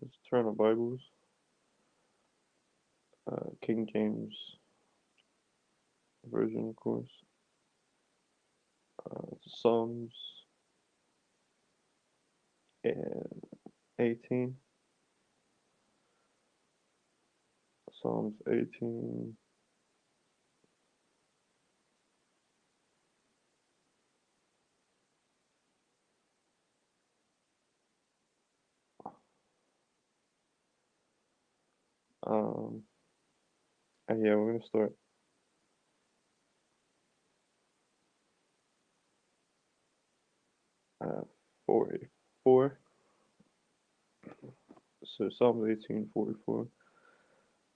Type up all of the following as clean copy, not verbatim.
Let's turn our Bibles. King James version, of course. Psalms 18. Psalms 18. Um, and yeah, we're gonna start 44. So Psalms 18:44.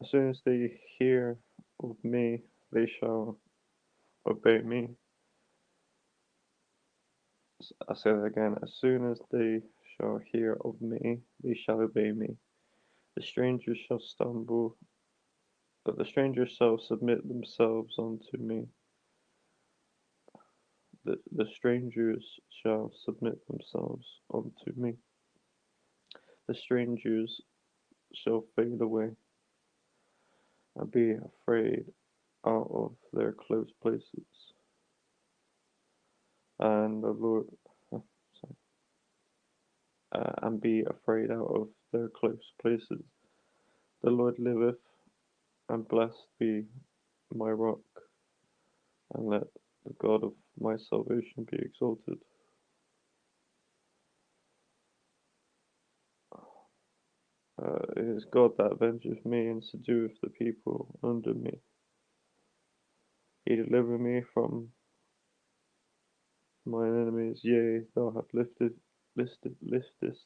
As soon as they hear of me, they shall obey me. I say that again. As soon as they shall hear of me, they shall obey me. The strangers shall stumble, but the strangers shall submit themselves unto me. The strangers shall submit themselves unto me. The strangers shall fade away and be afraid out of their close places. And the Lord, and be afraid out of their close places. The Lord liveth, and blessed be my rock, and let the God of my salvation be exalted. It is God that avengeth me and subdueth the people under me. He delivered me from mine enemies. Yea, thou hast liftest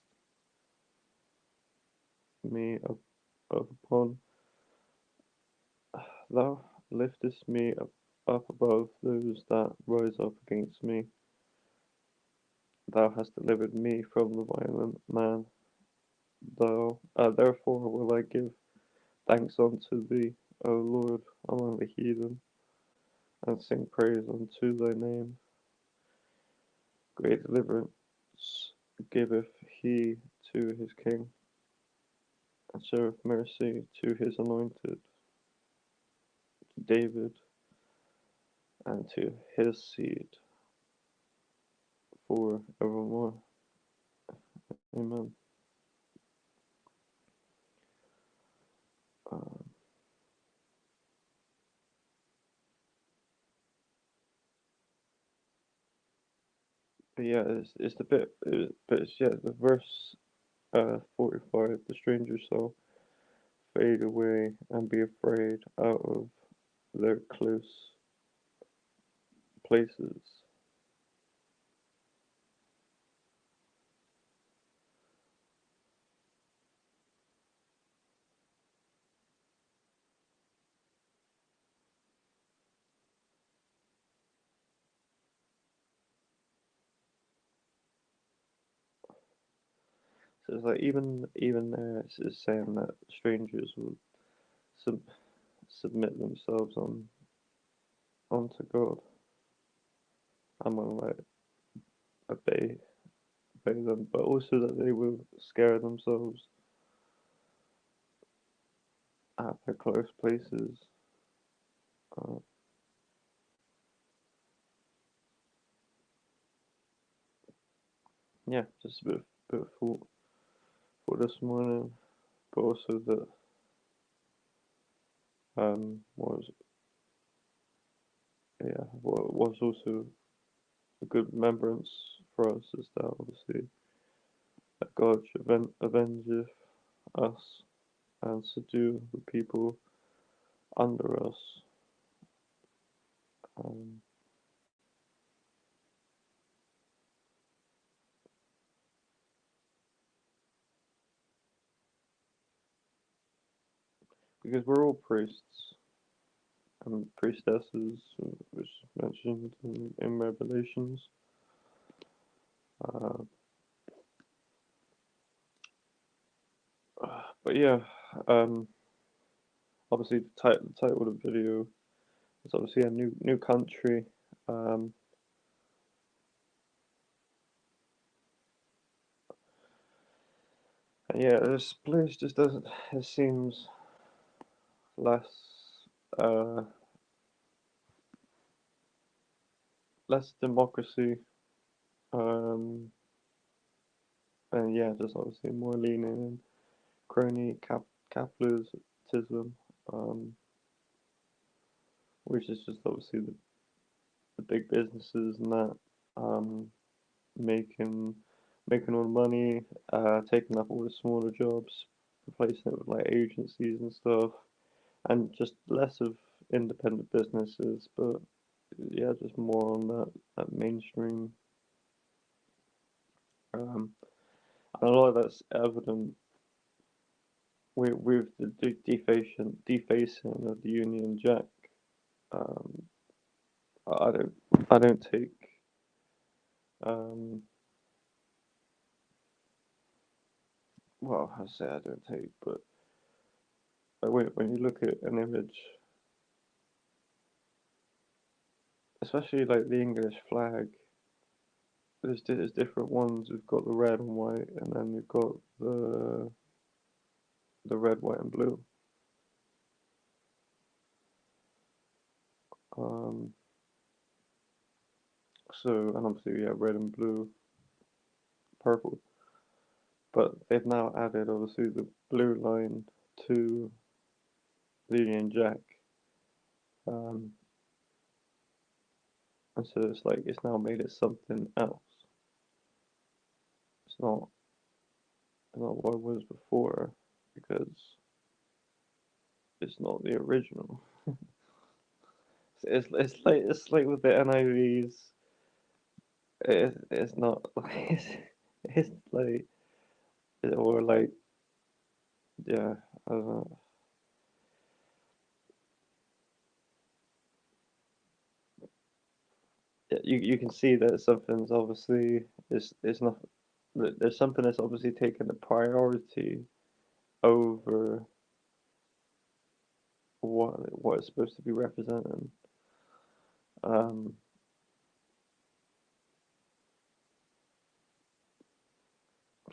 me up upon. Thou liftest me up above those that rise up against me. Thou hast delivered me from the violent man. Therefore will I give thanks unto thee, O Lord, among the heathen, and sing praise unto thy name. Great deliverance giveth he to his king, and showeth mercy to his anointed, to David, and to his seed for evermore. Amen. Um, but yeah, it's the but it's yeah the verse 45. The stranger shall fade away and be afraid out of their close places. So it's like even there it's saying that strangers will sub, submit themselves onto God and will like obey obey them, but also that they will scare themselves at their close places. Uh, yeah, just bit of thought for this morning, but also that was yeah what was also a good remembrance for us is that obviously that God should avengeth us and subdue the people under us. Um, because we're all priests and priestesses, which is mentioned in Revelations. Uh, but yeah, um, obviously the title of the video is obviously a new country. Um, yeah, this place just doesn't. It seems less, uh, less democracy. Um, and yeah, just obviously more leaning in crony capitalism. Um, which is just obviously the big businesses and that. Um, making making all the money, taking up all the smaller jobs, replacing it with like agencies and stuff, and just less of independent businesses, but yeah, just more on that mainstream. Um, and a lot of that's evident with the defacing of the Union Jack. Um, I don't I don't take um, well I say I don't take, but like when you look at an image, especially like the English flag, there's different ones. We've got the red and white, and then you've got the red, white, and blue. Um, so and obviously yeah, red and blue, purple. But they've now added obviously the blue line to the Union Jack. Um, and so it's like it's now made it something else. It's not what it was before because it's not the original. It's like with the NIVs. It's not it's like or like yeah, I don't know. Yeah, you can see that something's obviously is not there's something that's obviously taken the priority over what it's supposed to be representing. Um,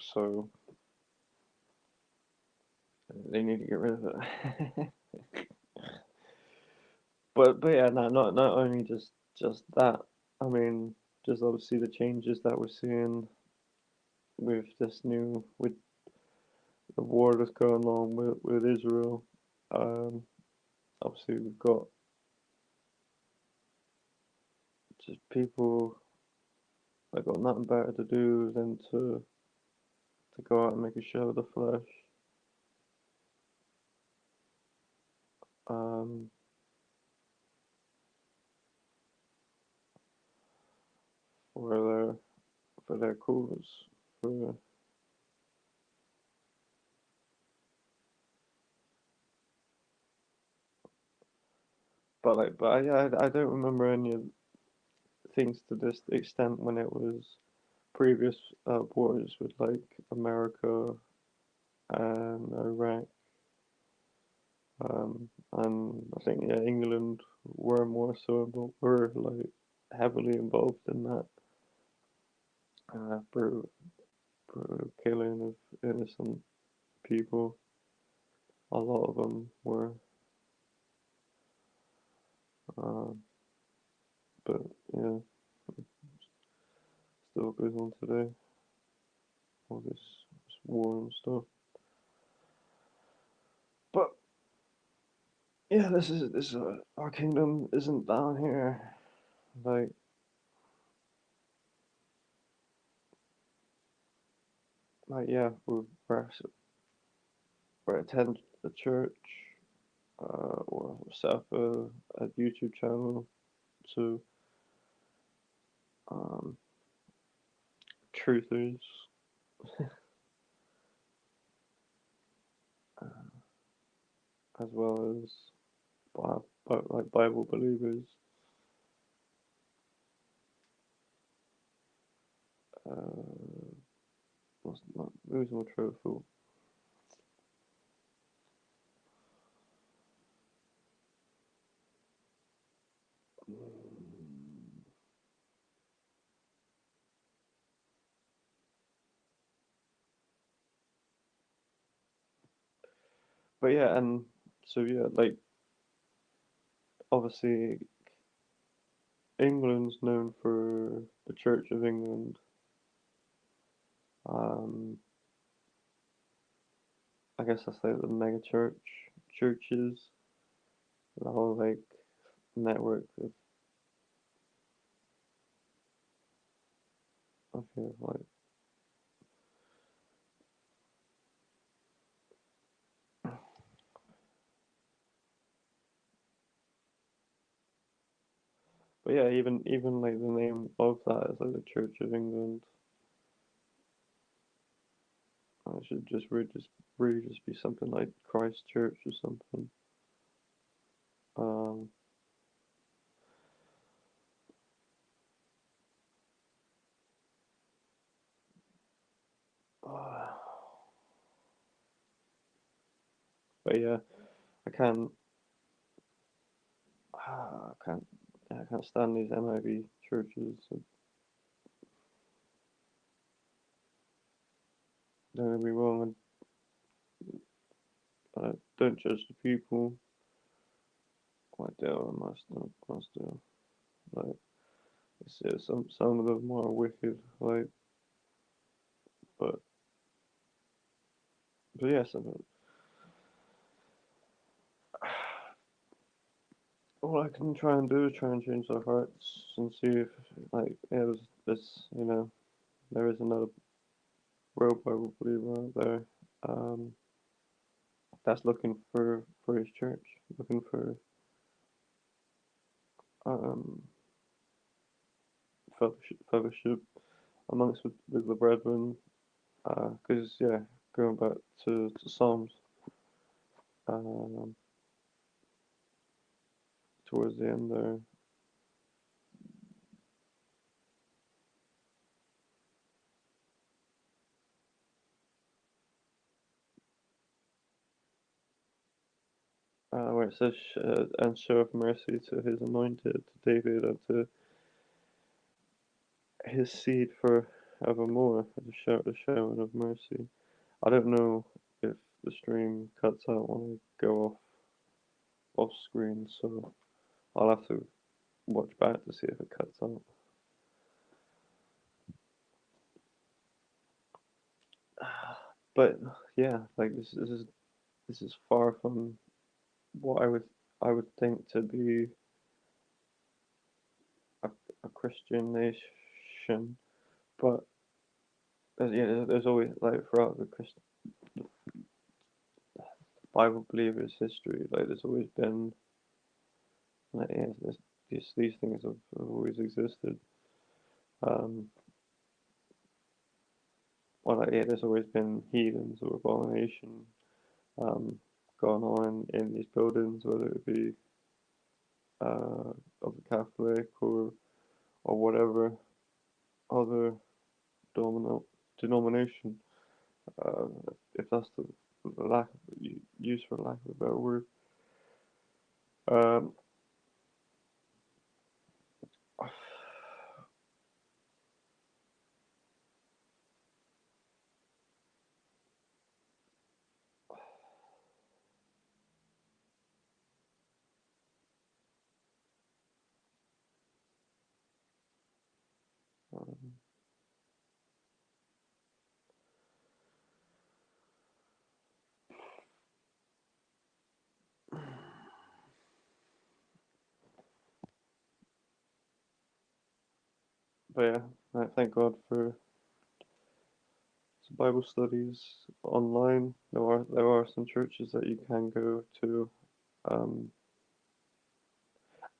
so they need to get rid of it. But yeah, no, not only just that. I mean, just obviously the changes that we're seeing with this new with the war that's going on with Israel. Um, obviously we've got just people that got nothing better to do than to go out and make a show of the flesh. Um, for their cause. For but I don't remember any of things to this extent when it was previous wars with like America and Iraq. And I think yeah, England were more so were like heavily involved in that brutal killing of innocent people. A lot of them were, um, but yeah, still goes on today. All this war and stuff. But yeah, this is our kingdom isn't down here. Like yeah, we attend the church, or set up a YouTube channel to um, truthers, as well as like Bible believers. Uh, what's not who's more truthful? but yeah, and so yeah, like obviously England's known for the Church of England. Um, I guess that's like the mega churches, the whole like network like, but yeah, even like the name of that is like the Church of England. It should just be something like Christ Church or something. Um, but yeah, I can't, I can't, yeah, I can't stand these NIV churches. Don't get me wrong, I don't judge the people. Quite do, I must do. Like, some of them are wicked, like, but yeah, some of all I can try and do is try and change their hearts and see if, like, yeah, there is another real Bible believer out there, um, that's looking for his church, looking for um fellowship amongst with the brethren, because yeah, going back to Psalms, um, towards the end there. Where it says, and showeth mercy to his anointed, to David, and to his seed for evermore, the showing of mercy. I don't know if the stream cuts out when I go off screen, so I'll have to watch back to see if it cuts out. But yeah, like this is far from what I would think to be a, a Christian nation, but there's always like throughout the Christian Bible believers' history, like there's always been like yeah, these things have always existed. Um, well, like, yeah, there's always been heathens or abomination um, going on in these buildings, whether it be of the Catholic or whatever other domino, denomination, uh, if that's the lack of use for lack of a better word. Um, um, but yeah, I thank God for Bible studies online. There are some churches that you can go to, um,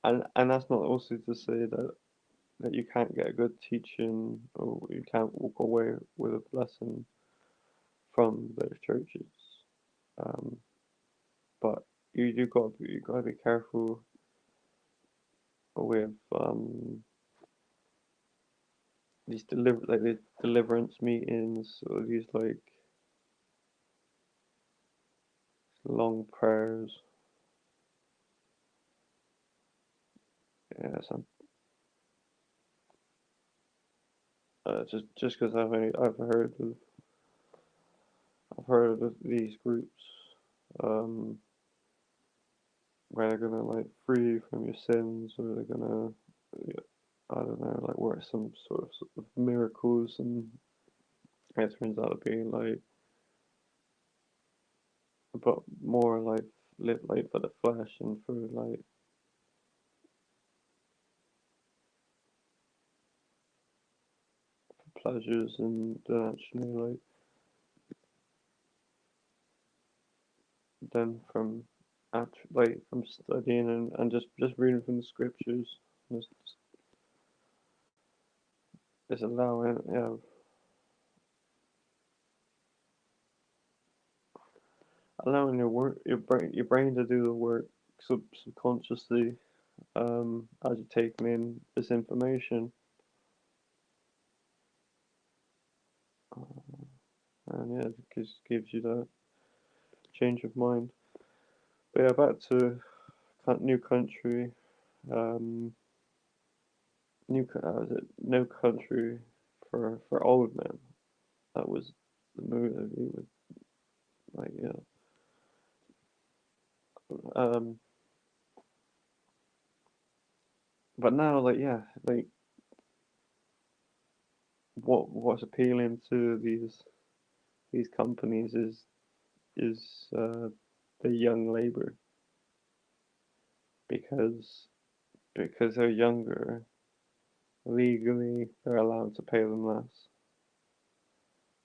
and that's not also to say that you can't get a good teaching or you can't walk away with a blessing from those churches. Um, but you got to be careful with these deliverance meetings or these like long prayers. Yeah, some just because I've heard of these groups. um, where they're gonna like free you from your sins, or they're gonna, yeah, I don't know, like work some sort of miracles, and it turns out to be like, but more like live like for the flesh and for like pleasures, and then actually like then from like from studying and just reading from the scriptures, just, just allowing, yeah, allowing your brain to do the work subconsciously, as you're taking in this information, uh, and yeah, it just gives you that change of mind. But yeah, back to new country, um, was it No Country for Old Men? That was the movie with, like, yeah, um, but now, like, yeah, like what's appealing to these companies is the young labor, because they're younger, legally they're allowed to pay them less,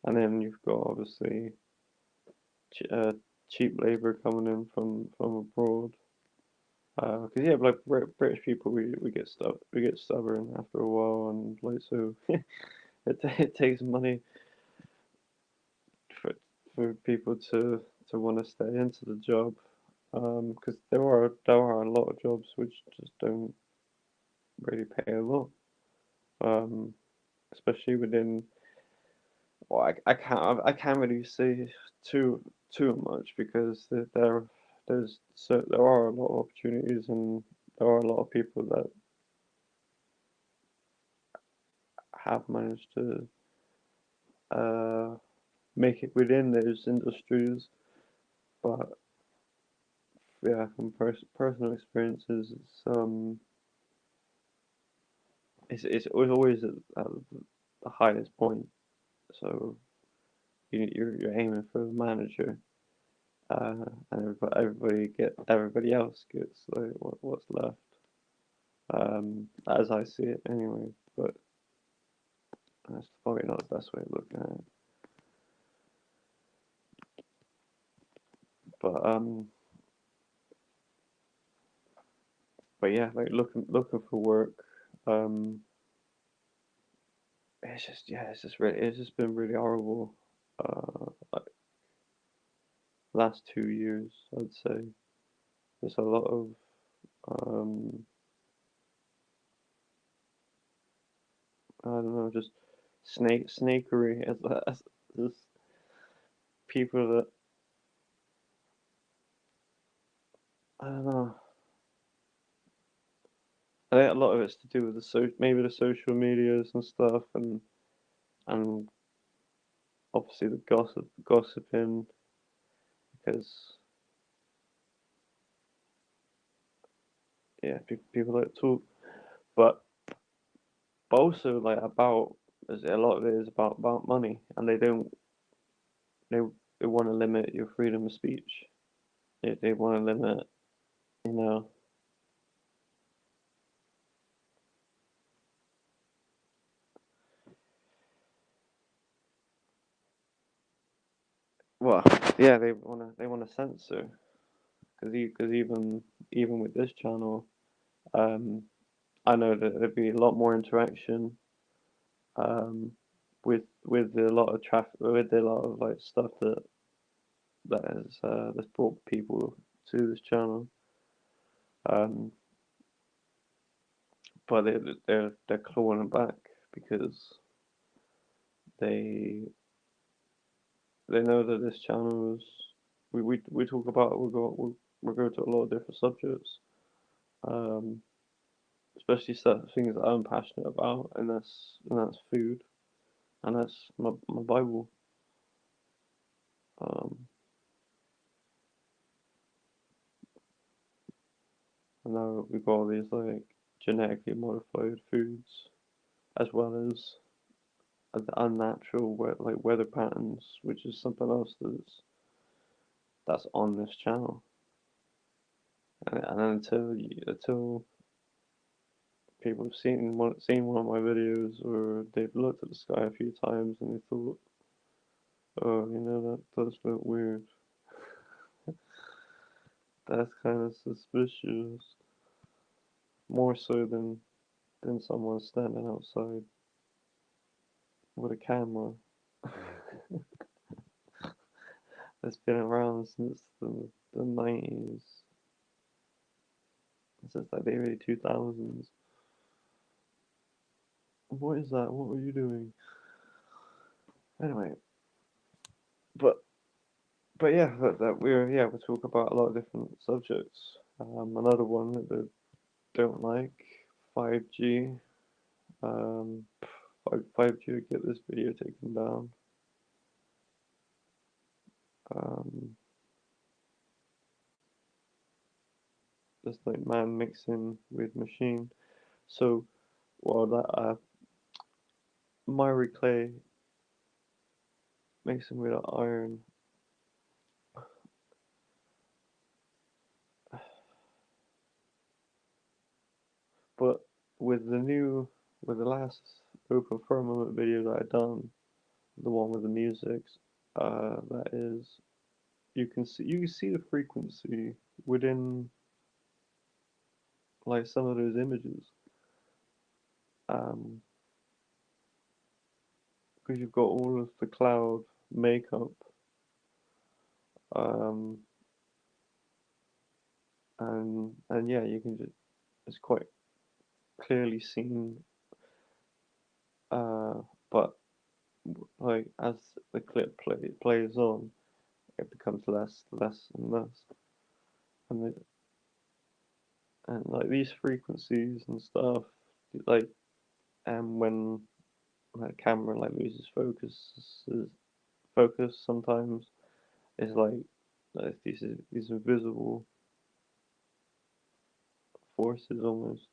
and then you've got obviously ch cheap labor coming in from abroad. Because yeah, like British people, we get stubborn after a while, and like, so it takes money for people to want to stay into the job. Because there are a lot of jobs which just don't really pay a lot. Um, Especially within, well, I can't really say too much, because there are a lot of opportunities, and there are a lot of people that have managed to uh make it within those industries. But yeah, from personal experiences, it's always at the highest point. So you're aiming for the manager, and everybody else gets like what's left. As I see it, anyway. But that's probably not the best way of looking at it. But yeah, like looking for work. Um, it's just been really horrible. Like last 2 years, I'd say there's a lot of um, I don't know, just snakery, as just people that, I don't know. I think a lot of it's to do with maybe the social medias and stuff, and obviously the gossiping, because yeah, people like to talk, but also like about, a lot of it is about money, and they they want to limit your freedom of speech. They want to limit, you know. Well, yeah, they want to censor, because even with this channel, um, I know that there'd be a lot more interaction, um, with a lot of traffic, with a lot of like stuff that's brought people to this channel. Um, but they're clawing it back, because they they know that this channel is, we talk about, we go to a lot of different subjects, um, especially stuff, things that I'm passionate about, and that's food, and that's my Bible. Um, And now we've got all these like genetically modified foods, as well as the unnatural like weather patterns, which is something else that's on this channel. And until people have seen one of my videos, or they've looked at the sky a few times and they thought, oh, that does look weird. That's kind of suspicious. More so than someone standing outside with a camera that's been around since the 90s, since like the early 2000s. What is that? What were you doing? Anyway, but yeah, we talk about a lot of different subjects. Another one that they don't like, 5G. Um, 5G would get this video taken down. Um, just like man mixing with machine. So, well, that Myrie Clay mixing with iron. But with the last Open Firmament video that I done, the one with the music, that is, you can see the frequency within like some of those images. Because you've got all of the cloud makeup, um, and yeah, you can just it's quite clearly seen. But like as the clip plays on, it becomes less and less, and and like these frequencies and stuff, like when like camera like loses focus sometimes, it's like these invisible forces almost.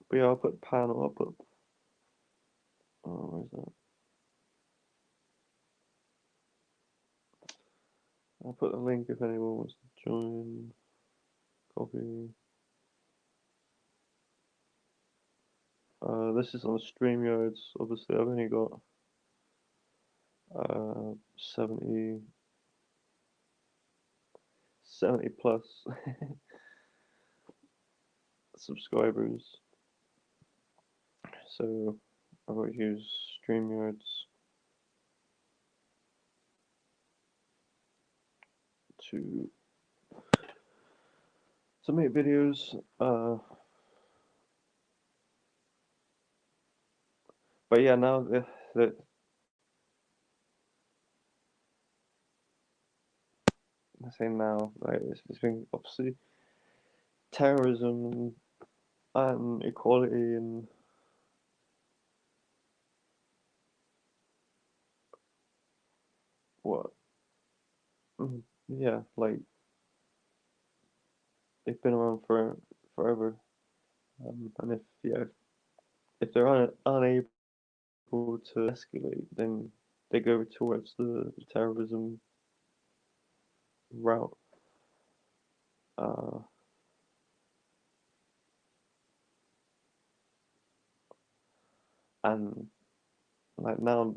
But yeah, I'll put panel. I'll put where's that? I'll put the link if anyone wants to join. Copy. This is on StreamYards. Obviously, I've only got 70 plus subscribers. So I will use StreamYards to make videos. But yeah, now the I say now, like it's been obviously terrorism and equality and what? Yeah, like they've been around for forever. And if they're unable to escalate, then they go towards the terrorism route. Uh, and like now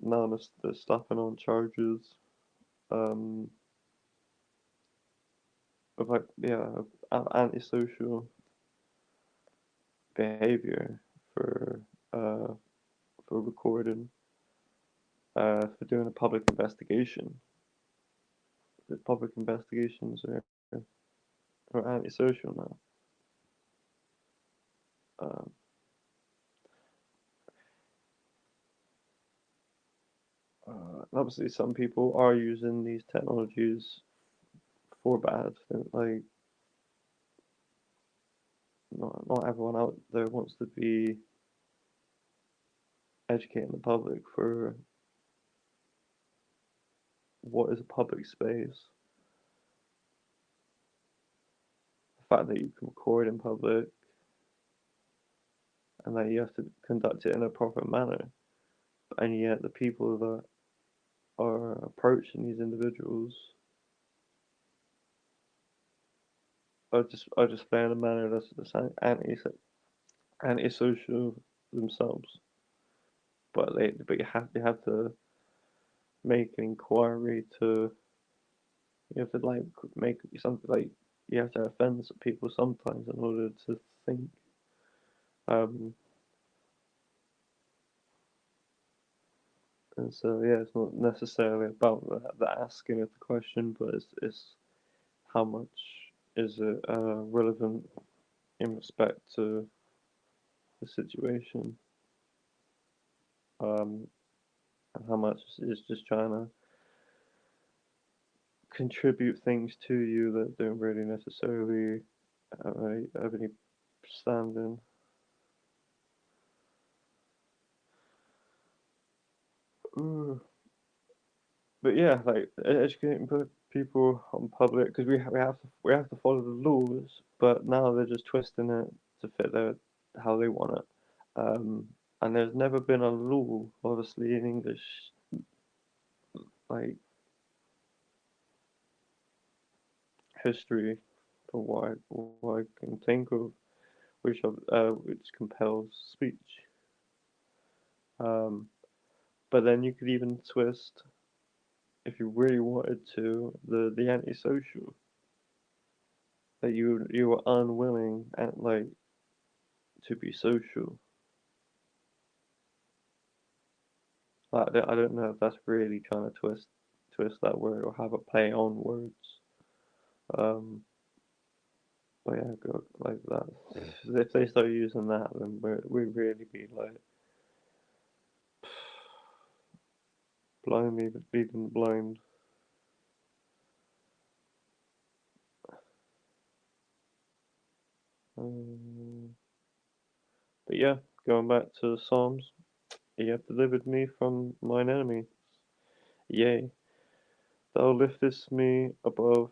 they're stopping on charges um, of like antisocial behavior for uh, for recording, for doing a public investigation. The public investigations are antisocial now. Um, Obviously, some people are using these technologies for bad. Like, not everyone out there wants to be educating the public for what is a public space. fact that you can record in public and that you have to conduct it in a proper manner, and yet the people that are approaching these individuals are just playing in a manner that's antisocial themselves. But you have to make an inquiry to you have to like make something like you have to offend some people sometimes in order to think. Um, and so yeah, it's not necessarily about the asking of the question, but it's how much is it relevant in respect to the situation, and how much is just trying to contribute things to you that don't really necessarily have any standing. Ooh. But yeah, like educating people on public because we have to follow the laws, but now they're just twisting it to fit their how they want it. Um, and there's never been a law, obviously, in English, like history, for what I can think of, which compels speech. Um, but then you could even twist, if you really wanted to, the antisocial, that you were unwilling and like to be social. I don't know if that's really trying to twist that word or have a play on words. Um, but yeah, go like that. If they start using that, then we really be like blindly leading the blind. Um, but yeah, going back to the Psalms, you have delivered me from mine enemy. Yea, thou liftest me above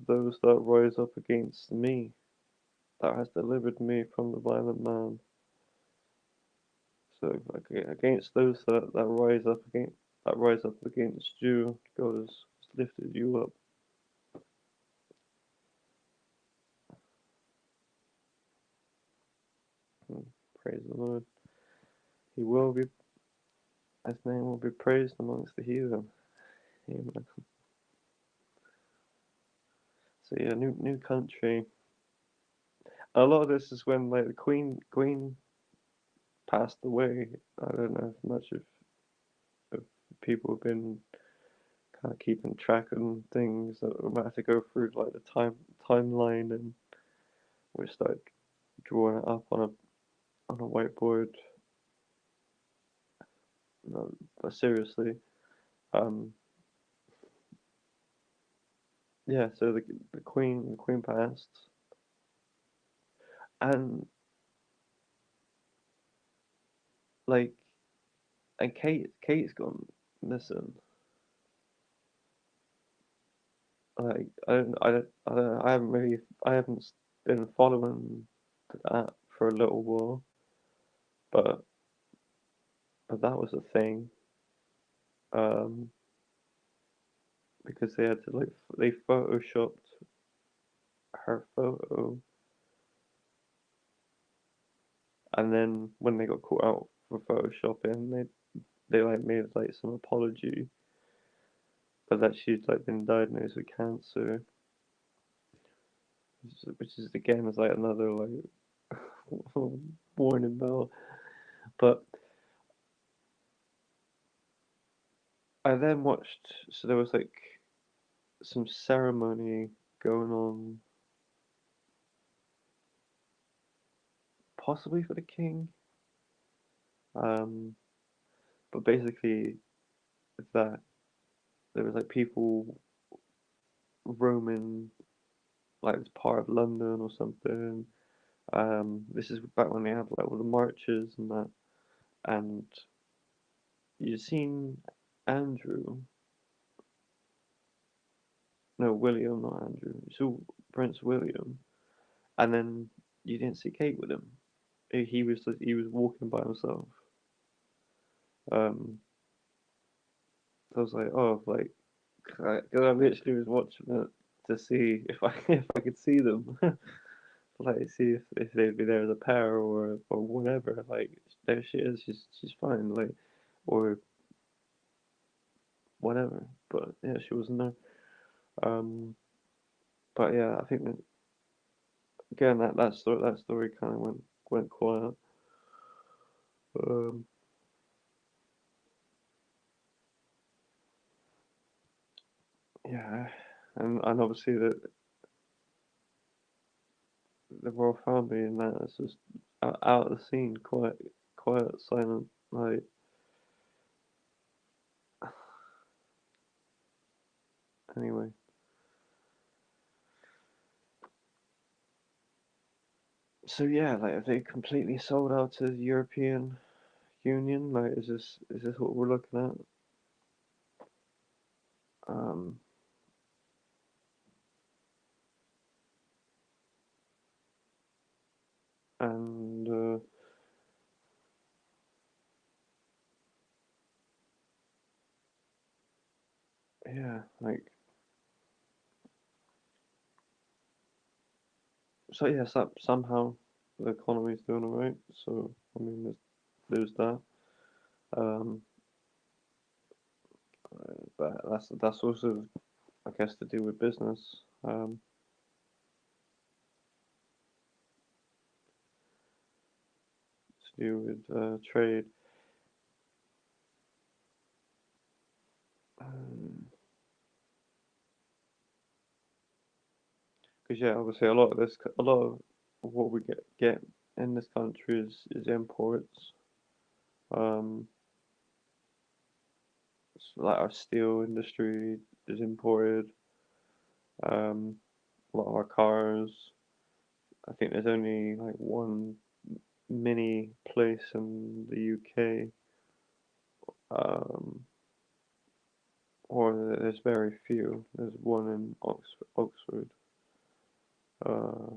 those that rise up against me. Thou hast delivered me from the violent man. So against those that rise up against you, God has lifted you up. Praise the Lord. He will be His name will be praised amongst the heathen. Amen. So yeah, new country. A lot of this is when like the Queen passed away. I don't know if much of people have been kind of keeping track of things. That we might have to go through like the timeline, and we start drawing it up on a whiteboard. No, but seriously, um, yeah. So the Queen passed, and like, and Kate's gone missing. Like, I haven't been following that for a little while, but that was a thing. Um, because they had to like they photoshopped her photo, and then when they got caught out for photoshopping, they like made like some apology, but that she'd like been diagnosed with cancer, which is again is like another like warning bell. But I then watched, so there was like some ceremony going on, possibly for the king. Um, but basically that there was like people roaming like this part of London or something. This is back when they had like all the marches and that, and you seen Andrew, no William, not Andrew. You saw Prince William, And then you didn't see Kate with him. He was walking by himself. Um, so I was like, oh, like, 'cause I literally was watching it to see if I if I could see them, like see if they'd be there as a pair or whatever. Like there she is, she's fine, like or whatever. But yeah, she wasn't there. Um, but yeah, I think that again that story kind of went quiet. Um, yeah, and obviously the royal family and that is just out of the scene, quiet, silent. Like anyway, so yeah, like have they completely sold out to the European Union? Like, is this what we're looking at? Um, and yeah, like so yeah, somehow the economy's doing alright. So I mean, there's that. Um, but that's also I guess to do with business. To do with trade. Because yeah, obviously a lot of what we get in this country is imports. Um, so like our steel industry is imported. A lot of our cars. I think there's only like one mini place in the UK, um, or there's very few. There's one in Oxford, uh,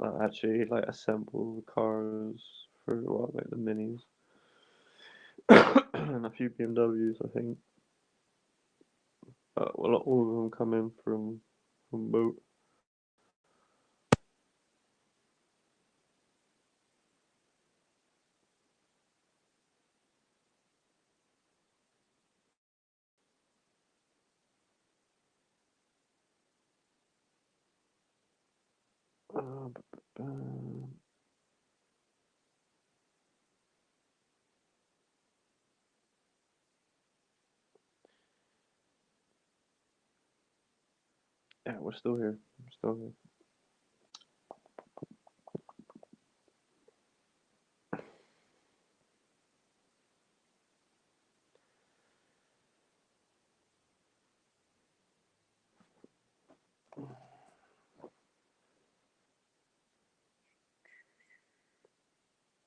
that actually like assemble the cars for what like the minis and a few BMWs, I think. Well, not all of them come in from boat. Uh, yeah, we're still here. We're still here.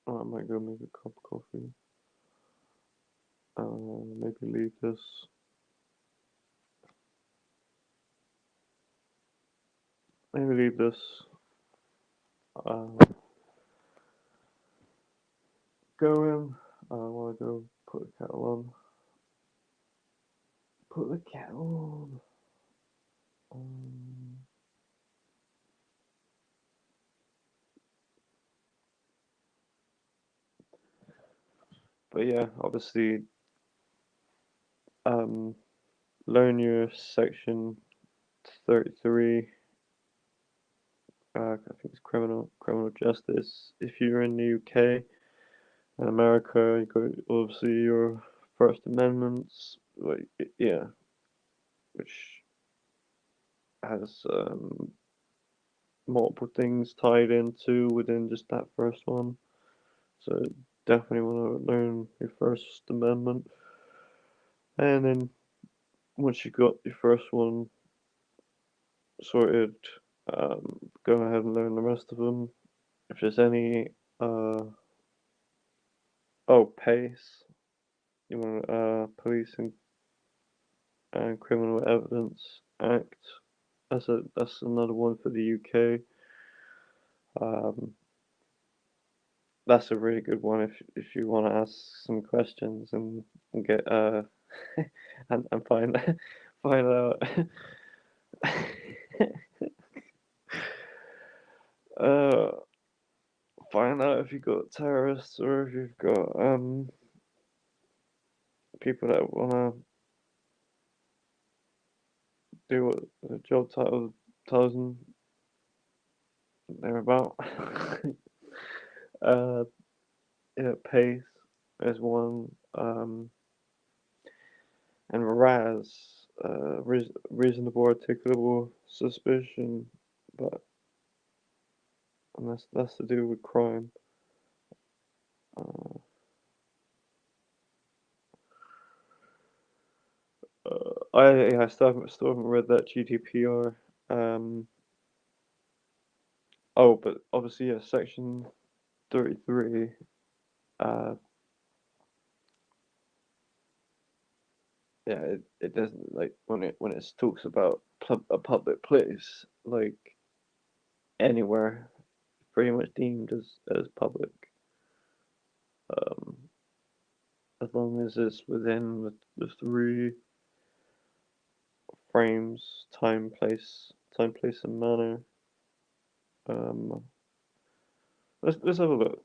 I might go make a cup of coffee. Maybe leave this. Maybe leave this. Uh, going. I want to go put the kettle on. Put the kettle on. Um, but yeah, obviously, um, learn your section 33. I think it's criminal justice. If you're in the UK and America, you got obviously your First Amendments, like yeah, which has multiple things tied into within just that first one. So definitely want to learn your First Amendment, and then once you got your first one sorted, go ahead and learn the rest of them. If there's any, uh, PACE. You want Police and Criminal Evidence Act. That's another one for the UK. Um, that's a really good one if you want to ask some questions and get and find find out uh find out if you've got terrorists or if you've got people that wanna do what the job title tells them they're about. uh yeah, pace is one. And Raz, reasonable articulable suspicion, but and that's to do with crime. Uh, I still haven't read that GDPR. Um, oh, but obviously, yeah, Section 33. Uh, yeah, it doesn't like when it talks about a public place, like anywhere, pretty much deemed as public. Um, as long as it's within the three frames, time, place, and manner. Um, let's have a look.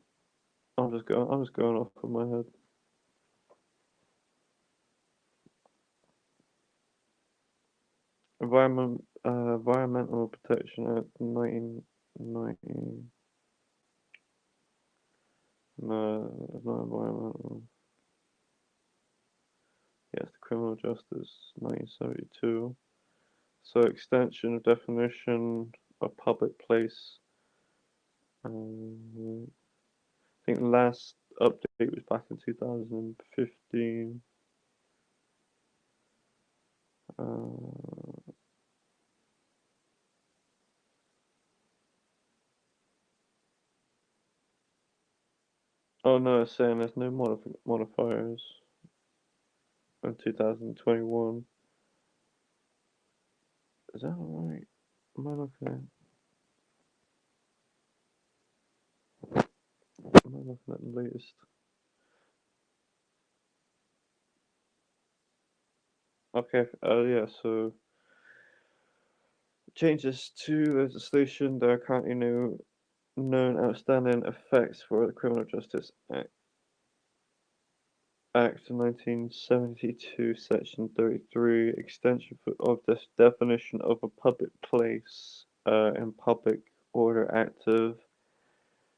I'm just going off of my head. Environmental Protection Act 1990. No, it's not environmental. Yes, the Criminal Justice 1972. So extension of definition of public place. I think the last update was back in 2015. Uh, oh no, it's saying there's no modifiers in 2021. Is that right? Am I looking am I looking at the latest? Okay, yeah, so changes to legislation. There are currently no known outstanding effects for the Criminal Justice Act 1972, Section 33, extension of this definition of a public place in Public Order Act of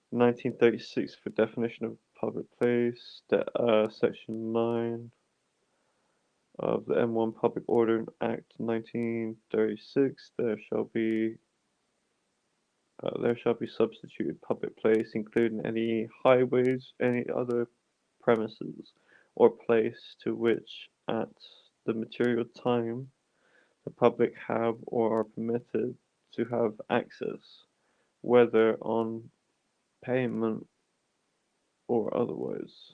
1936 for definition of public place, Section 9 of the M1 Public Order Act 1936, there shall be substituted public place, including any highways, any other premises or place to which at the material time the public have or are permitted to have access, whether on payment or otherwise.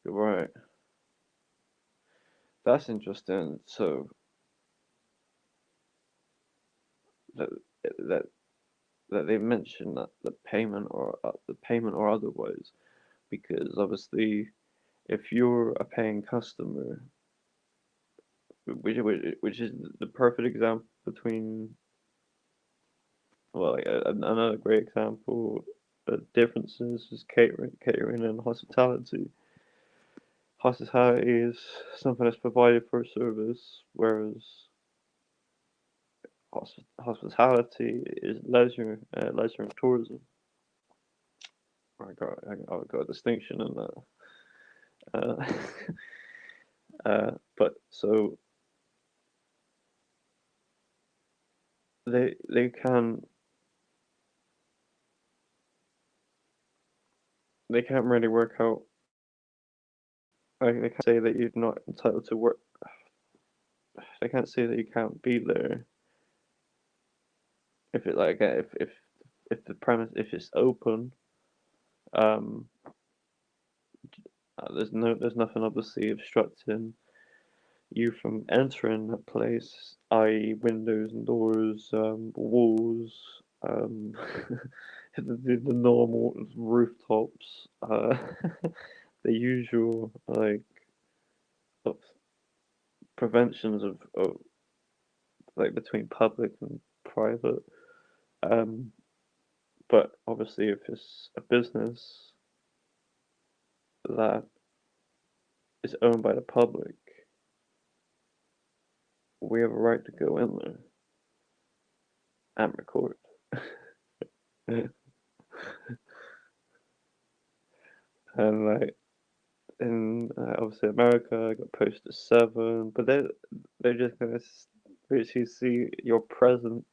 Right, that's interesting. So that that that they mention that the payment or otherwise, because obviously if you're a paying customer, which is the perfect example between, well, like, another great example, differences is catering and hospitality. Hospitality is something that's provided for a service, whereas hospitality is leisure and tourism. I got a distinction in that. Uh, but so they can they can't really work out. Like they can't say that you're not entitled to work. They can't say that you can't be there if it like if the premise if it's open. Um, there's nothing obviously obstructing you from entering that place, i.e., windows and doors, walls, the normal rooftops, the usual like of preventions of like between public and private. Um, but obviously, if it's a business that is owned by the public, we have a right to go in there and record. And like in obviously America, I got posted 7, but they're just gonna basically see your presence,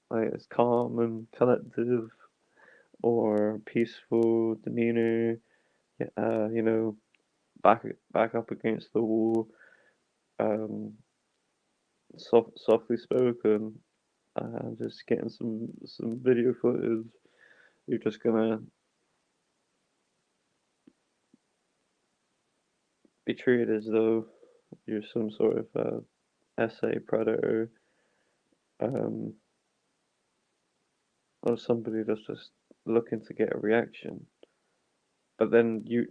like it's calm and collective or peaceful demeanor. You know, back up against the wall, um, softly spoken, just getting some video footage. You're just gonna be treated as though you're some sort of essay predator, um, or somebody that's just looking to get a reaction. But then you're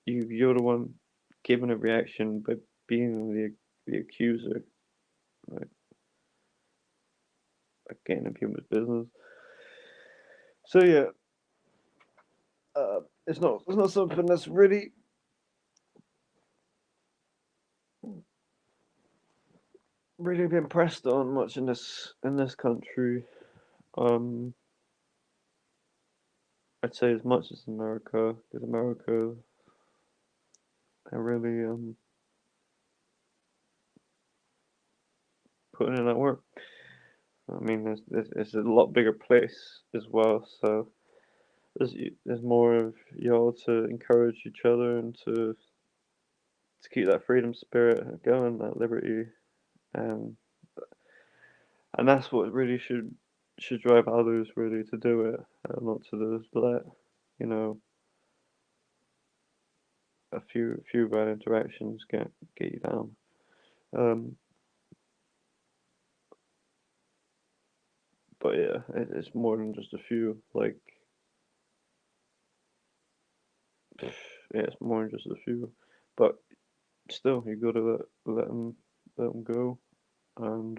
the one giving a reaction by being the accuser, like getting in people's business. So yeah, it's not something that's really been pressed on much in this country. Um, I'd say as much as America, because America are really putting in that work. I mean, there's a lot bigger place as well, so there's more of y'all to encourage each other and to keep that freedom spirit going, that liberty, um, and that's what really should drive others really to do it, not to just let you know a few bad interactions get you down. Um, but yeah, it's more than just a few. Like yeah, it's more than just a few. But still, you gotta let them go and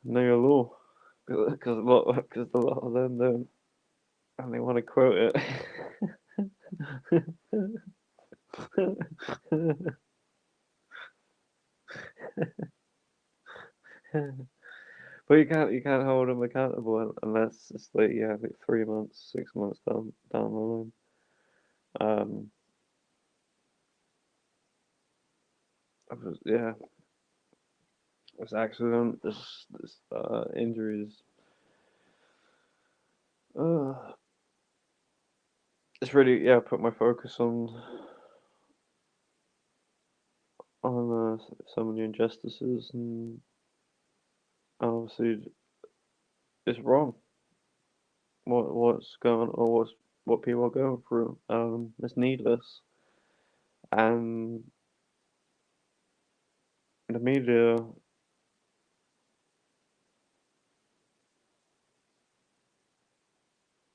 lay low, because a lot of them don't, and they want to quote it. But you can't hold them accountable unless it's like yeah, like 3 months, 6 months down the line. Um, yeah, this accident, this injuries. Uh, it's really yeah, put my focus on some of the injustices and obviously it's wrong. What's going or what people are going through. It's needless, and the media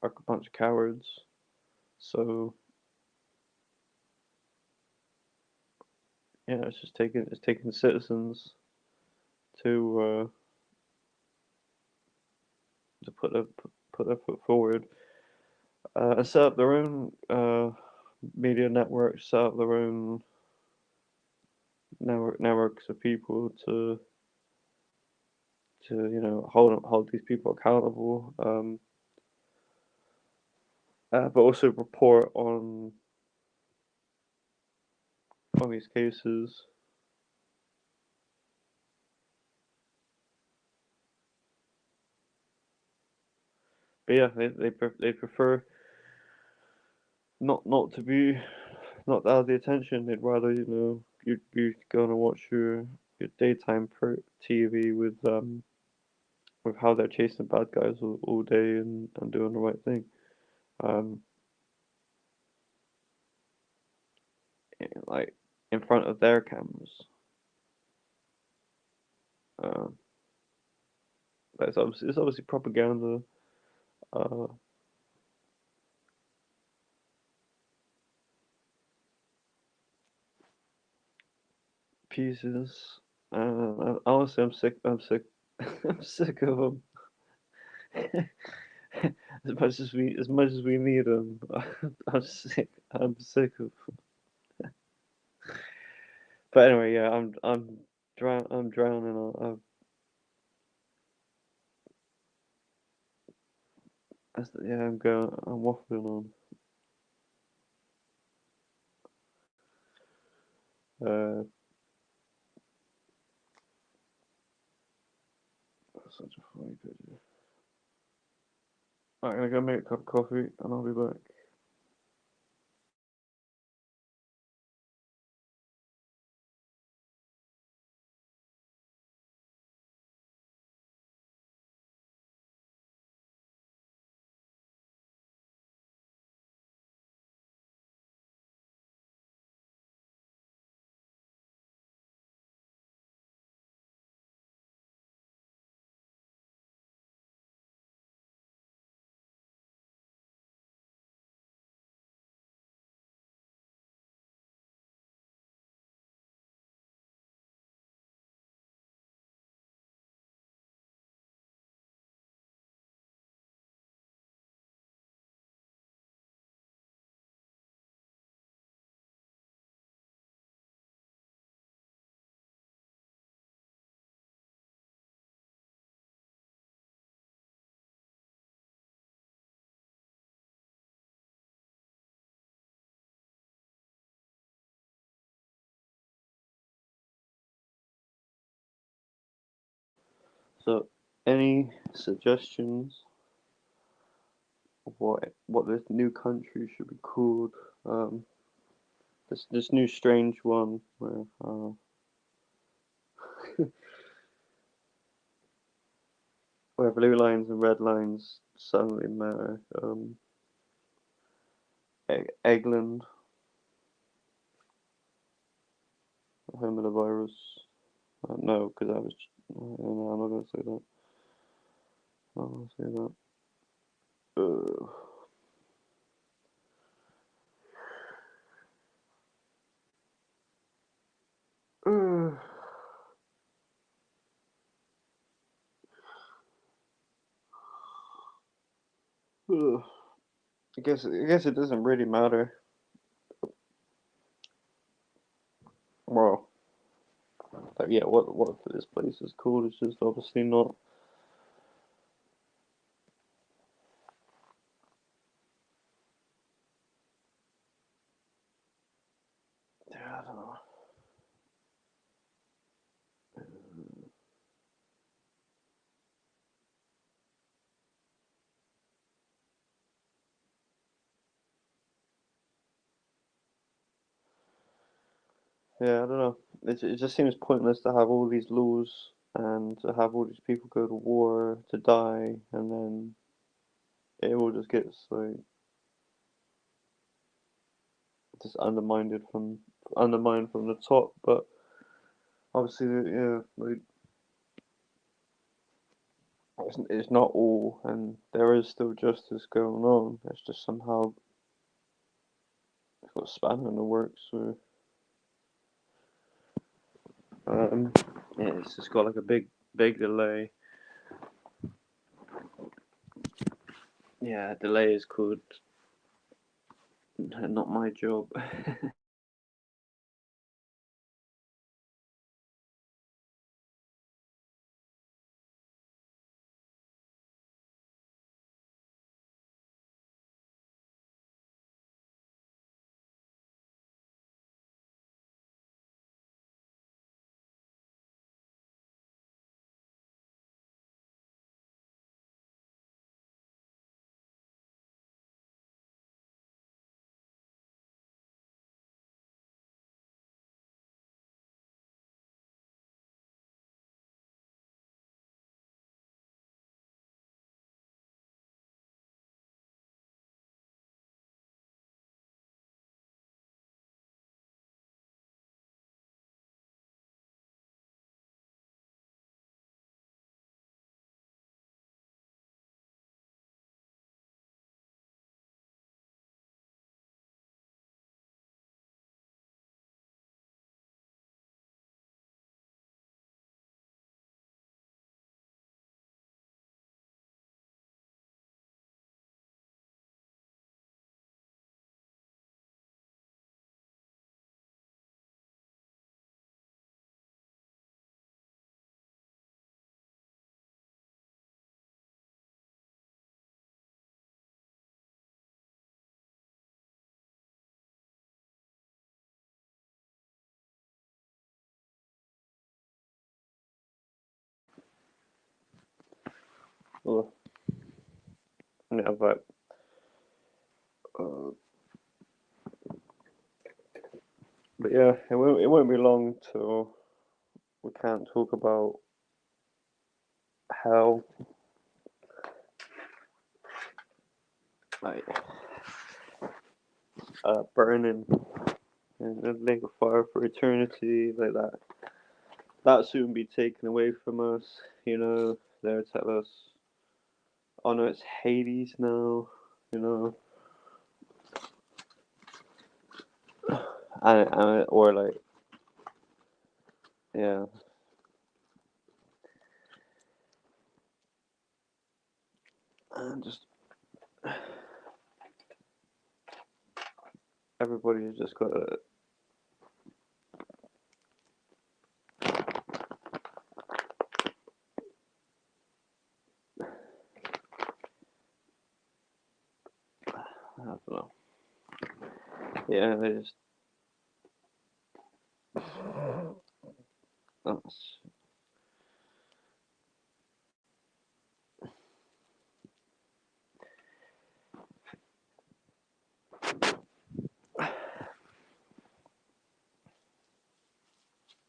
are a bunch of cowards. So yeah, it's taking citizens to put their foot forward and set up their own media networks, set up their own networks of people to hold these people accountable, but also report on these cases. But yeah, they prefer not to be not to have the attention. They'd rather you'd be going to watch your daytime TV with how they're chasing bad guys all day and doing the right thing. Um, like in front of their cameras. Um, it's obviously propaganda. Uh, Pieces. Honestly, I'm sick. I'm sick. I'm sick of them. As much as we need them, I'm sick. I'm sick of. But anyway, yeah, I'm drowning on. Yeah, I'm going. I'm waffling on. Such a funny picture. Alright, I'm gonna go make a cup of coffee, and I'll be back. So, any suggestions of what this new country should be called? Um, this new strange one where blue lines and red lines suddenly matter. Eggland, home of the virus. No, because I was. No, I'm not gonna say that. I'm not gonna say that. Uh, uh, uh. I guess it doesn't really matter. Well, like, yeah, what this place is called is just obviously not. Yeah, I don't know. Yeah, I don't know. It just seems pointless to have all these laws and to have all these people go to war to die, and then it all just gets like just undermined from the top. But obviously, yeah, like it's not all, and there is still justice going on. It's just somehow it's got a spanner in the works. So um, yeah, it's just got like a big delay. Yeah, delay is called not my job. Well, yeah, uh, but yeah, it won't be long till we can't talk about hell, like burning in the lake of fire for eternity, like that. That soon be taken away from us. You know, they'll tell us, "Oh no, it's Hades now." You know, and or like, yeah, and just everybody's just got to. I don't know. Yeah, they just. Oh,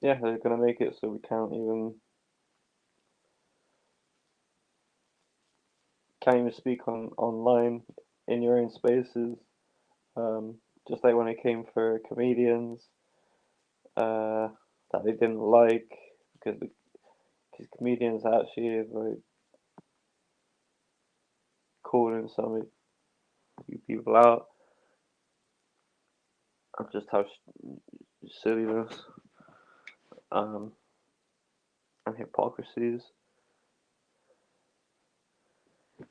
yeah, they're gonna make it so we can't even speak online in your own spaces. Just like when it came for comedians, uh, that they didn't like because because comedians actually like calling some of you people out of just how silliness um, and hypocrisies,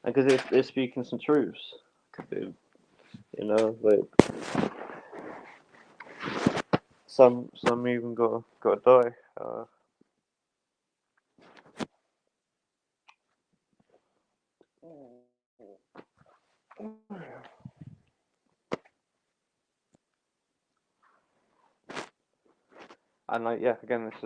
because they're speaking some truths. 'Cause you know, like some even got to die. And like yeah, again, it's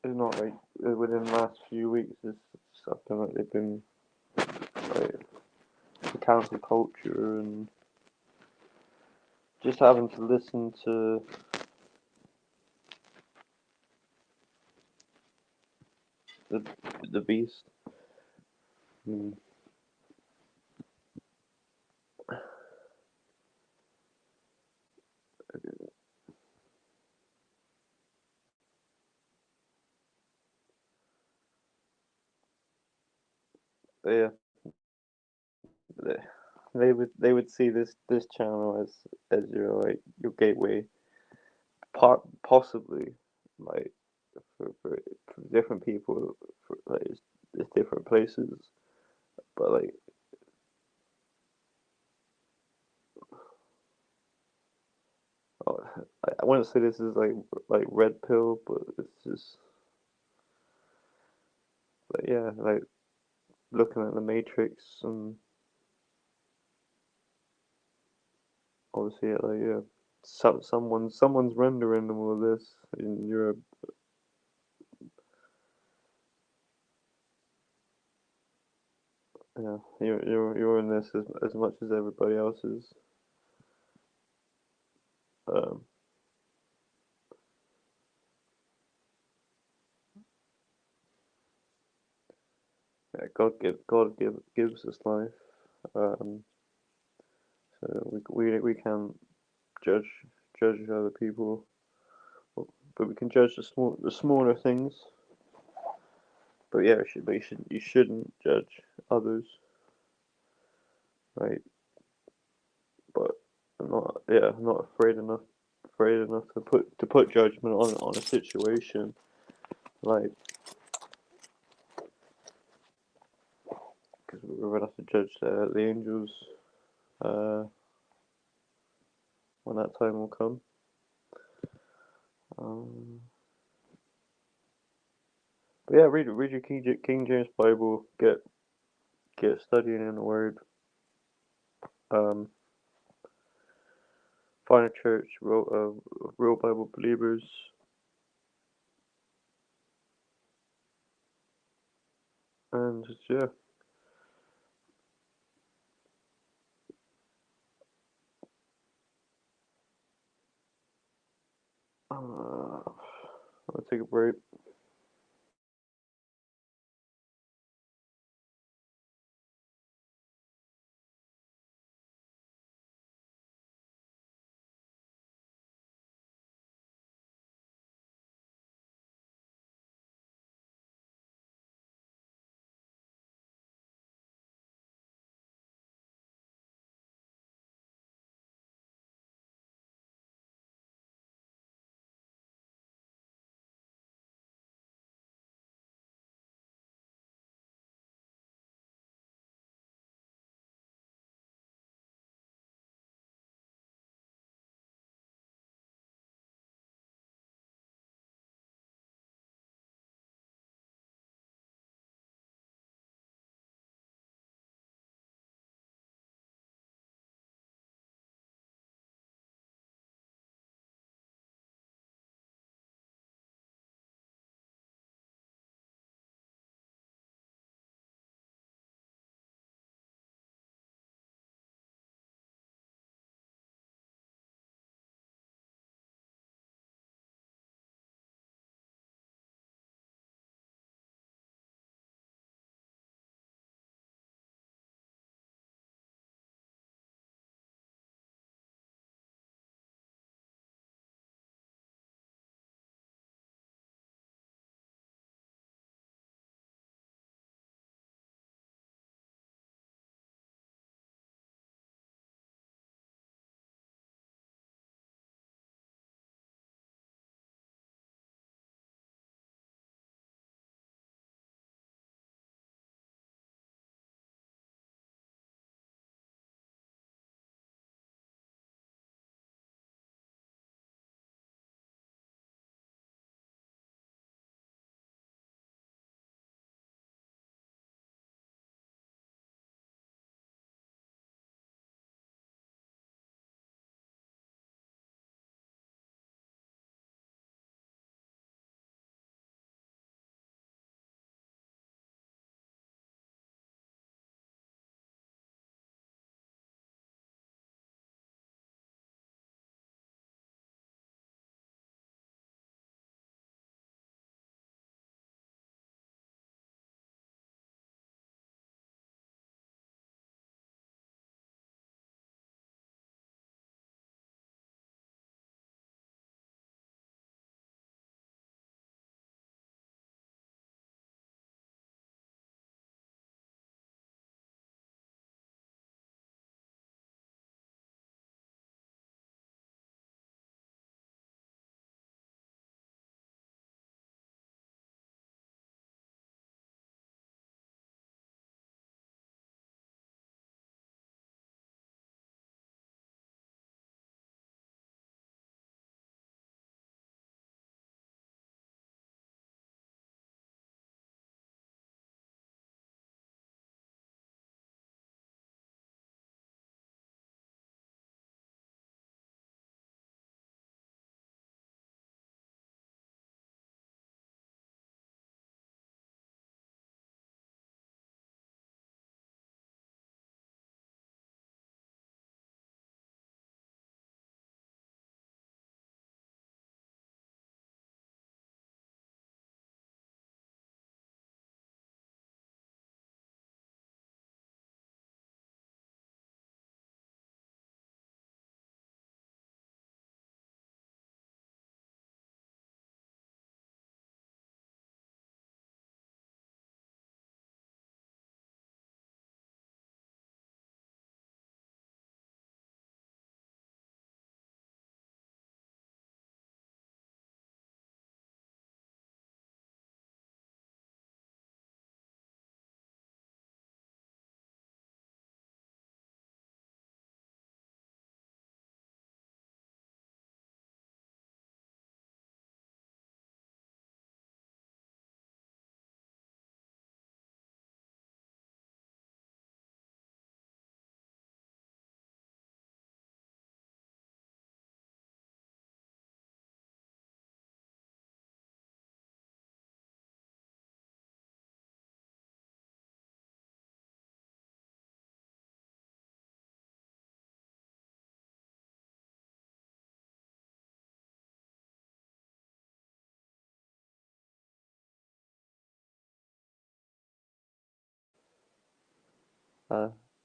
not like within the last few weeks. It's something that they've been like the cancel culture and just having to listen to the the beast. Mm. But yeah, they, they would see this channel as your like your gateway, possibly like for different people for like it's different places, but like oh, I wouldn't say this is like red pill, but it's just but yeah, like looking at the Matrix and obviously like yeah, someone's rendering all of this in Europe. Yeah, you're in this as much as everybody else is. Um, yeah, God gives us life. Um, so we can judge other people, but we can judge the smaller things. But yeah, you shouldn't judge others, right? But I'm not afraid enough to put judgment on a situation. Like, because we're gonna have to judge the angels uh, when that time will come. Um, but yeah, read your King James Bible. Get studying in the Word. Um, find a church, real Bible believers. And yeah, I'll take a break.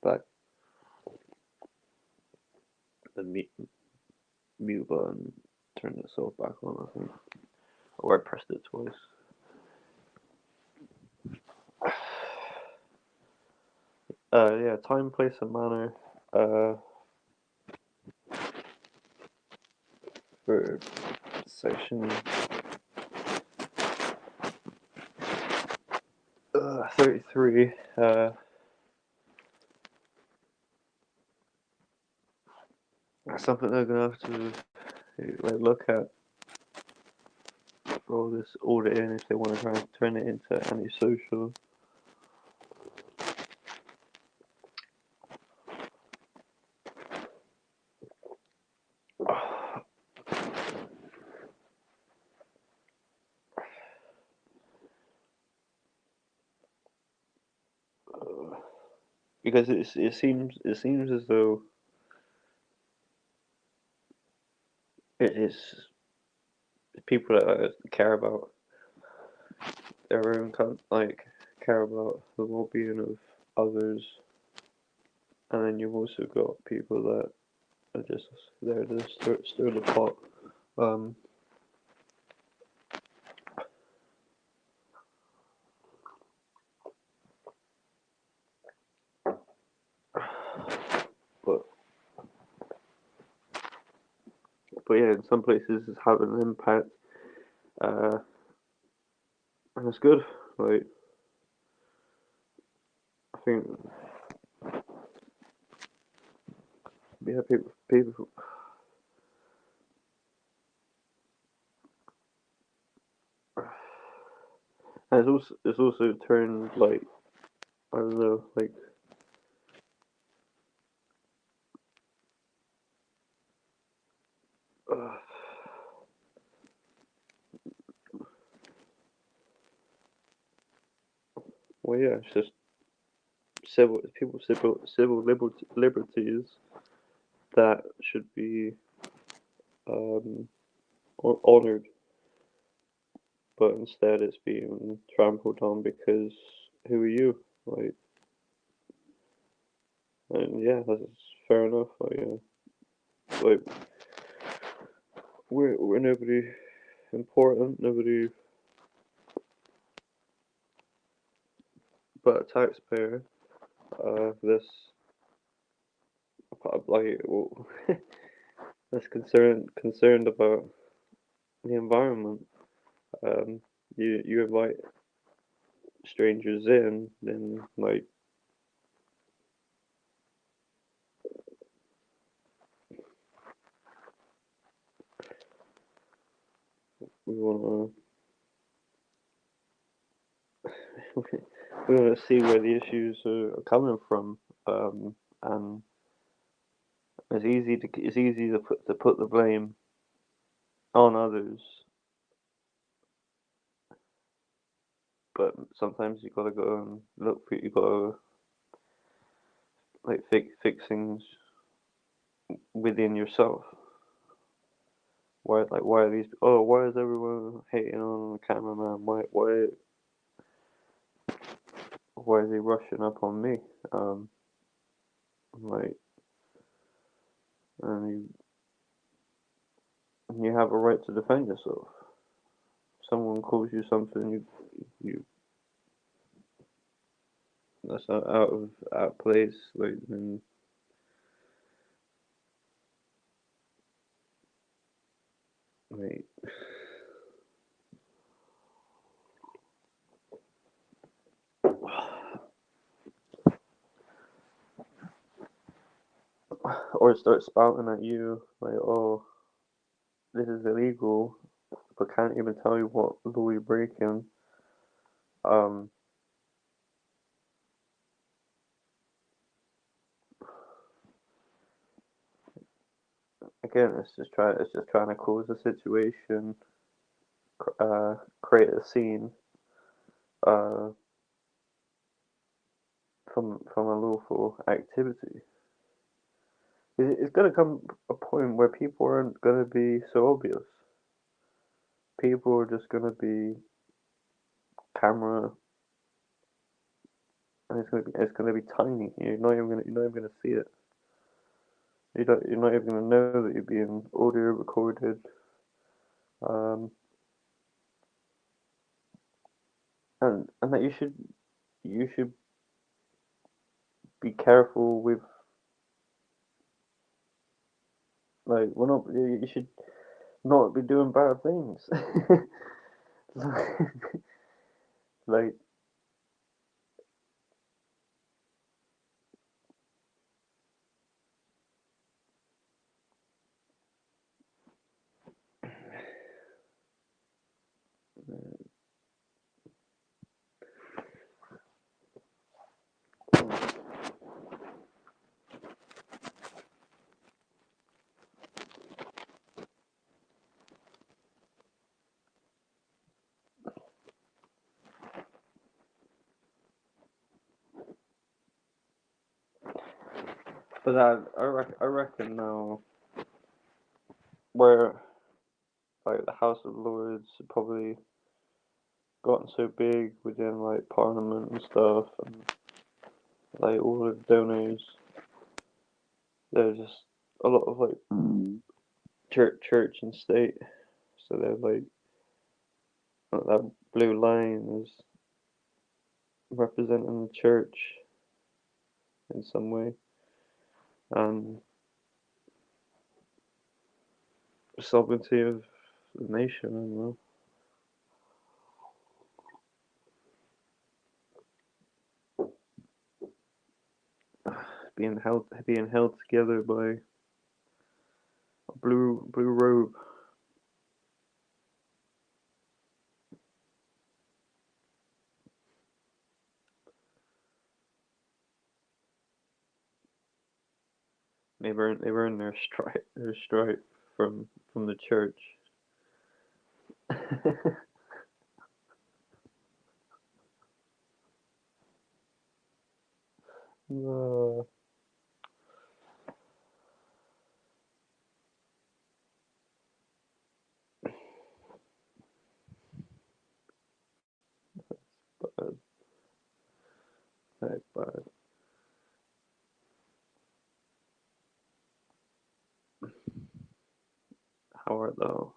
back. The mute button. Turn this off back on, I think. Or I pressed it twice. Yeah, time, place, and manner. For section 33. Something they're gonna have to look at for all this auditing if they want to try and turn it into antisocial. Because it seems as though it is people that care about their own care about the well-being of others, and then you've also got people that are just there to stir the pot. But yeah, in some places it's having an impact, and it's good. Like, I think, yeah, people, and it's also turned like, I don't know, like, well, yeah, it's just civil liberties that should be honored, but instead it's being trampled on because who are you? Like, and yeah, that's fair enough. Like we're nobody important, nobody but a taxpayer. This like that's concerned about the environment. You invite strangers in, then like we wanna we wanna see where the issues are coming from, and it's easy to put the blame on others, but sometimes you gotta go and look for you gotta like fix things within yourself. Why are these? Oh, why is everyone hating on the cameraman? Why is he rushing up on me? Like, and you have a right to defend yourself. Someone calls you something, you that's out of place. Like, then like, or start spouting at you like, oh, this is illegal, but can't even tell you what law you're breaking. Um, Again, it's just trying to cause a situation, create a scene, uh, from a lawful activity. It's gonna come a point where people aren't gonna be so obvious. People are just gonna be camera and it's gonna be tiny. You're not even gonna see it. You're not even gonna know that you're being audio recorded. Um, and that you should be careful with, like, we're not you should not be doing bad things. Like, but I reckon now, where, like, the House of Lords had probably gotten so big within, like, Parliament and stuff, and, like, all of the donors, there's just a lot of, like, church and state. So they're like, that blue line is representing the church in some way, and the sovereignty of the nation. I don't know. Being held together by a blue robe. They've earned their stripe from the church. uh, bad, bad. How art thou?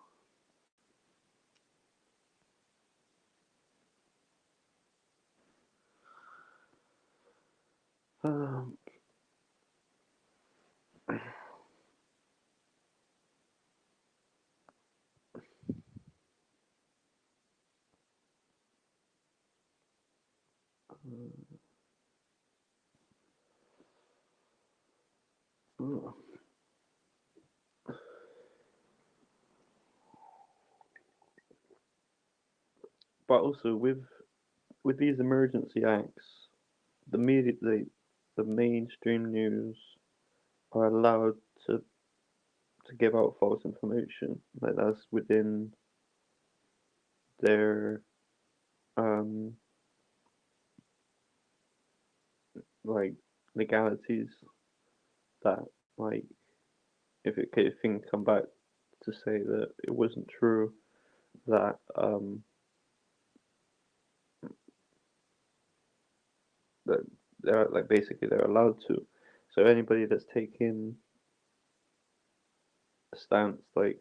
Um, but also with these emergency acts, the media, the mainstream news are allowed to to give out false information. Like, that's within their um like legalities. That, like, if things come back to say that it wasn't true, that that they're, like, basically they're allowed to. So anybody that's taking a stance like,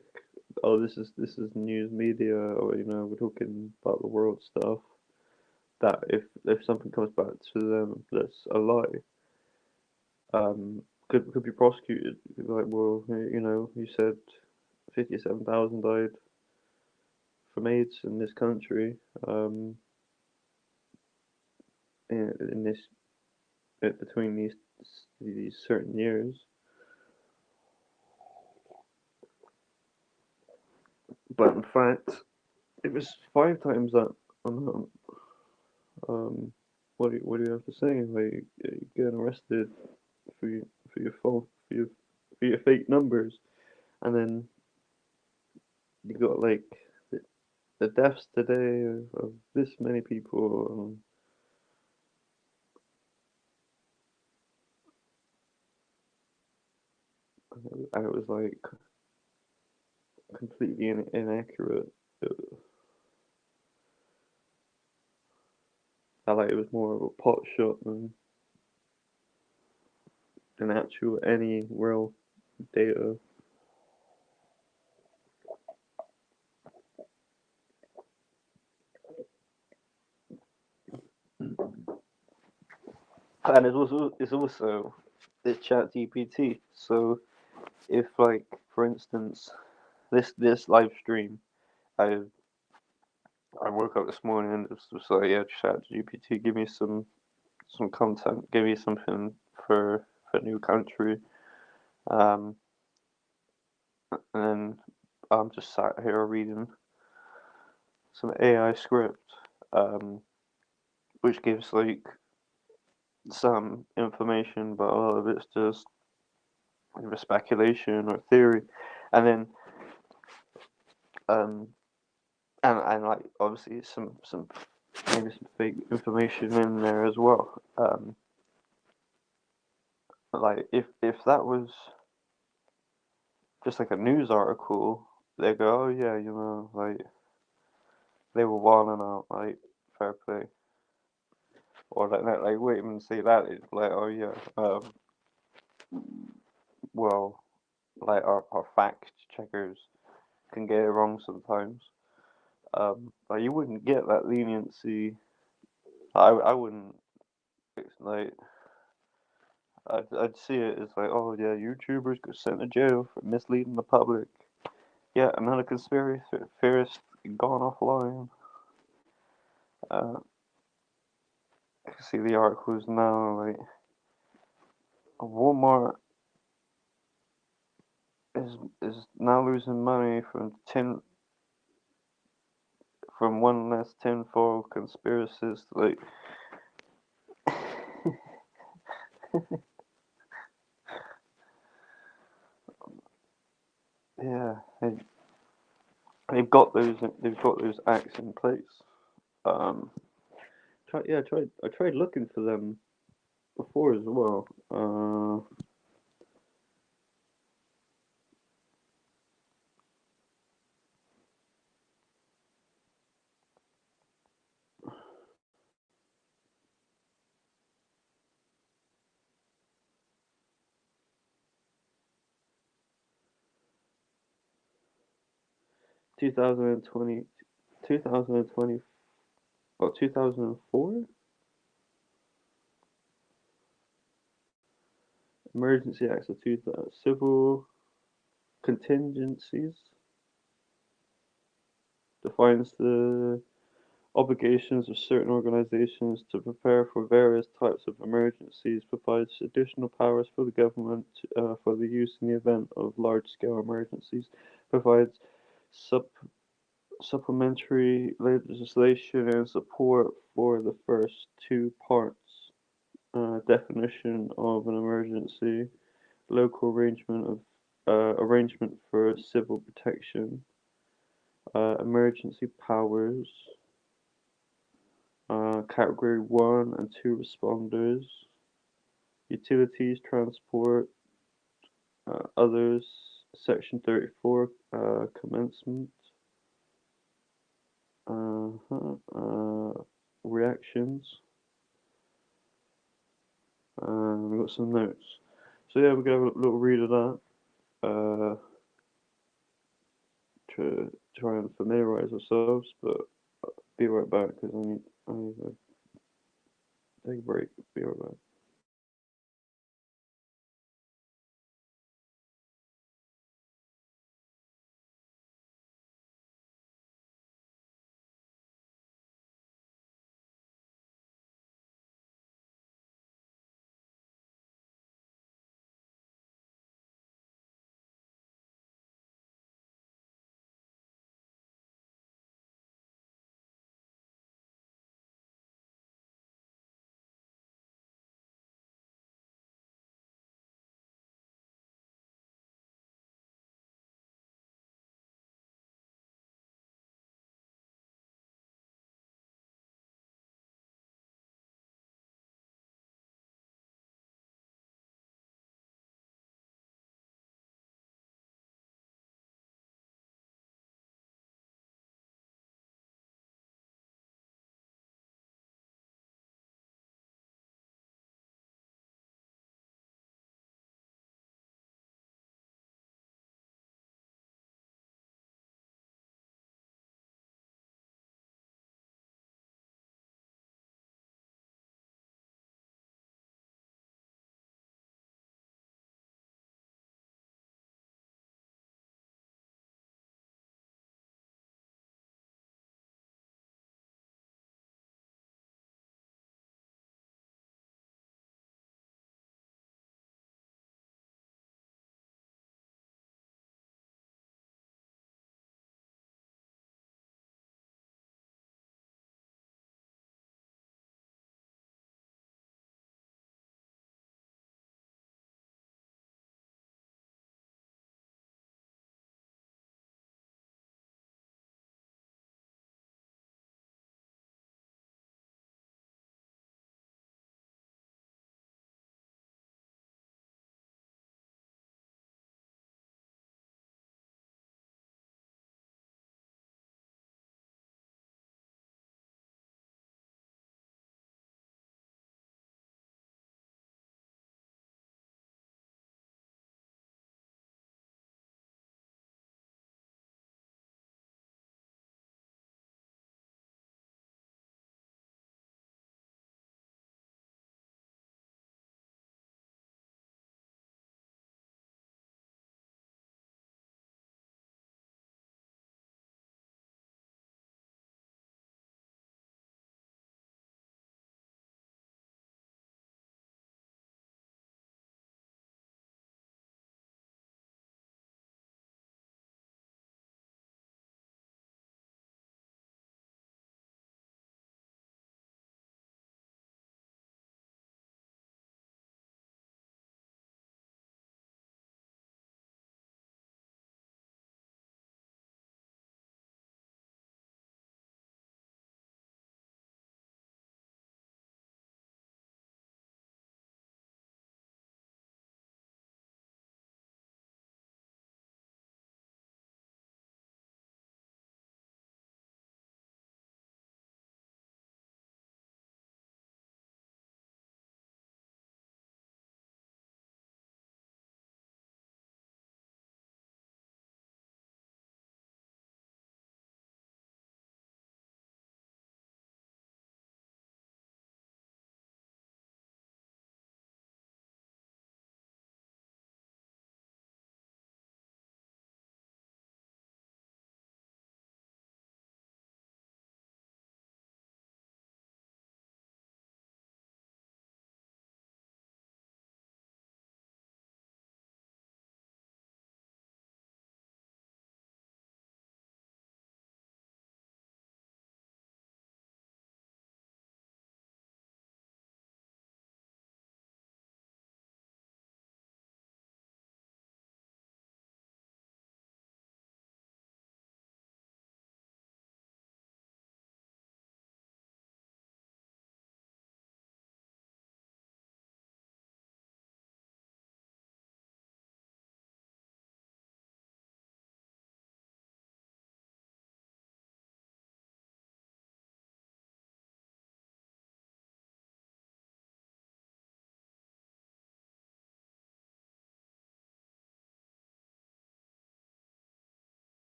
oh, this is news media, or, we're talking about the world stuff, that if something comes back to them that's a lie, could be prosecuted. Could be like, well, you said 57,000 died from AIDS in this country, in this between these certain years, but in fact it was 5 times that amount. Um, what do you have to say? Like, you're getting arrested for your fault, for your fake numbers, and then you got, like, the deaths today of this many people. And it was, like, completely inaccurate. Uh, felt like it was more of a pot shot than actual any real data. And it's also this chat GPT. So if like for instance this live stream, I I woke up this morning and it was just like, yeah, chat GPT, give me some content, give me something for new country. Um and then I'm just sat here reading some AI script, um, which gives like some information, but a lot of it's just either speculation or theory, and then um, and like obviously some maybe some fake information in there as well. Like if that was just like a news article, they go, oh yeah, like they were wilding out, like fair play, or like wait and say that it's like, oh yeah, well, like our fact checkers can get it wrong sometimes. Like you wouldn't get that leniency. I wouldn't like. I'd see it as like, oh yeah, YouTubers get sent to jail for misleading the public. Yeah, another conspiracy theorist gone offline. I can see the articles now. Like Walmart is now losing money from one less tenfold conspiracies. Like yeah, they've got those acts in place. Um, I tried looking for them before as well. 2020, 2020, or 2004 Emergency Acts of 2000, Civil Contingencies defines the obligations of certain organizations to prepare for various types of emergencies, provides additional powers for the government for the use in the event of large-scale emergencies, provides sub supplementary legislation and support for the first two parts. Definition of an emergency, local arrangement for civil protection, emergency powers, category 1 and 2 responders, utilities, transport, others, section 34, commencement, reactions, we've got some notes. So yeah, we're gonna have a little read of that. To try and familiarize ourselves, but be right back because I need to take a break. Be right back.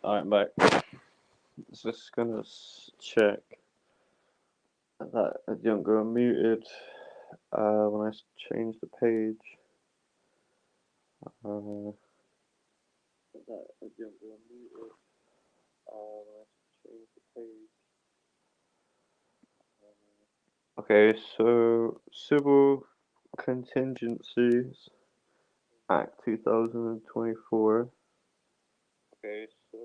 Alright, back. Just gonna check that it didn't go muted when I change the page. That it didn't go muted when I change the page. Okay, so Civil Contingencies Act 2024. Okay, so